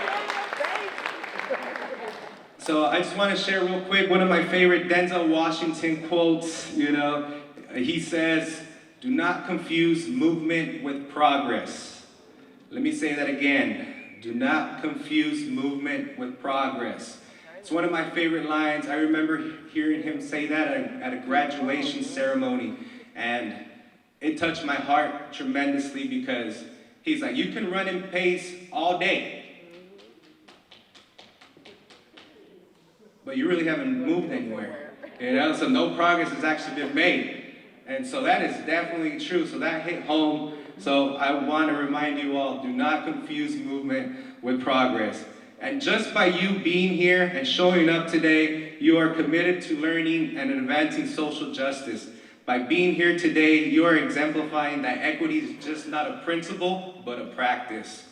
S9: So I just want to share real quick one of my favorite Denzel Washington quotes, you know. He says, "Do not confuse movement with progress." Let me say that again. Do not confuse movement with progress. It's one of my favorite lines. I remember hearing him say that at a graduation ceremony, and it touched my heart tremendously because he's like, you can run in pace all day, but you really haven't moved anywhere, you know, so no progress has actually been made. And so that is definitely true, so that hit home. So I want to remind you all, do not confuse movement with progress. And just by you being here and showing up today, you are committed to learning and advancing social justice. By being here today, you are exemplifying that equity is just not a principle, but a practice.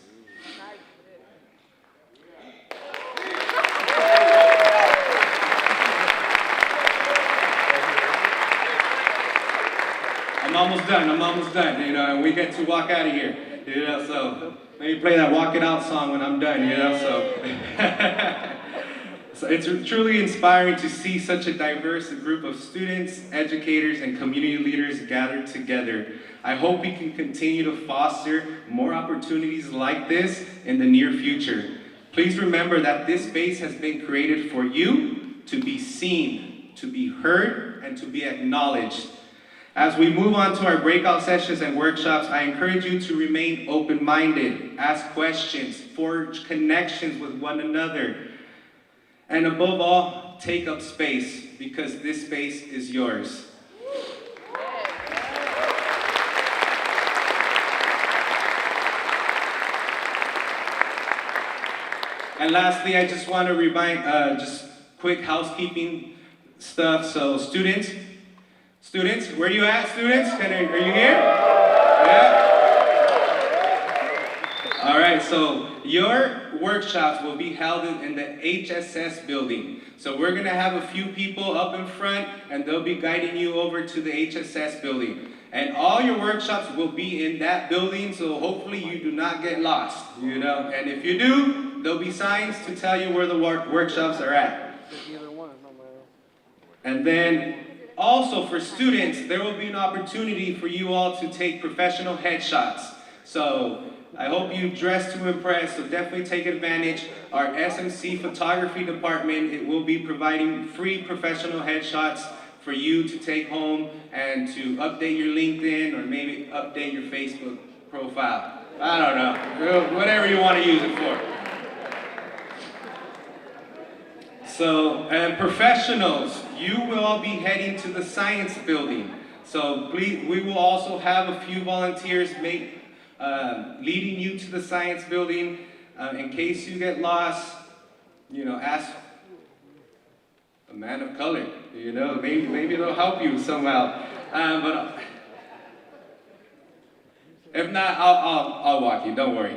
S9: I'm almost done, you know, and we get to walk out of here, you know, so maybe play that Walk It Out song when I'm done, you know, so. So it's truly inspiring to see such a diverse group of students, educators, and community leaders gathered together. I hope we can continue to foster more opportunities like this in the near future. Please remember that this space has been created for you to be seen, to be heard, and to be acknowledged. As we move on to our breakout sessions and workshops, I encourage you to remain open-minded, ask questions, forge connections with one another, and above all, take up space, because this space is yours. And lastly, I just want to remind, just quick housekeeping stuff. So students, where are you at, students? Are you here? Yeah? All right, so your workshops will be held in the HSS building. So we're gonna have a few people up in front, and they'll be guiding you over to the HSS building. And all your workshops will be in that building, so hopefully you do not get lost, you know? And if you do, there'll be signs to tell you where the workshops are at. And then Also, for students, there will be an opportunity for you all to take professional headshots. So I hope you dress to impress, so definitely take advantage. Our SMC photography department, it will be providing free professional headshots for you to take home and to update your LinkedIn or maybe update your Facebook profile. I don't know, whatever you want to use it for. So, and professionals, you will all be heading to the science building. So please, we will also have a few volunteers leading you to the science building. In case you get lost, you know, ask a man of color. You know, maybe they'll help you somehow. But if not, I'll walk you. Don't worry.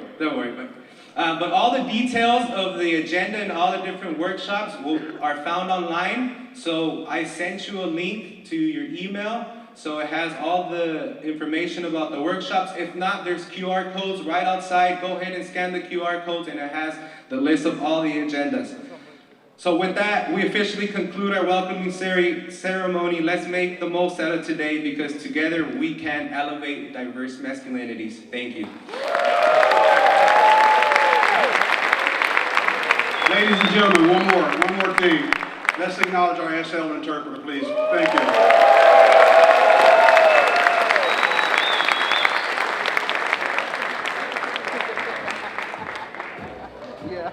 S9: But all the details of the agenda and all the different workshops are found online. So I sent you a link to your email. So it has all the information about the workshops. If not, there's QR codes right outside. Go ahead and scan the QR codes and it has the list of all the agendas. So with that, we officially conclude our welcoming ceremony. Let's make the most out of today because together we can elevate diverse masculinities. Thank you.
S1: Ladies and gentlemen, one more thing. Let's acknowledge our SL interpreter, please. Thank you.
S11: Yeah.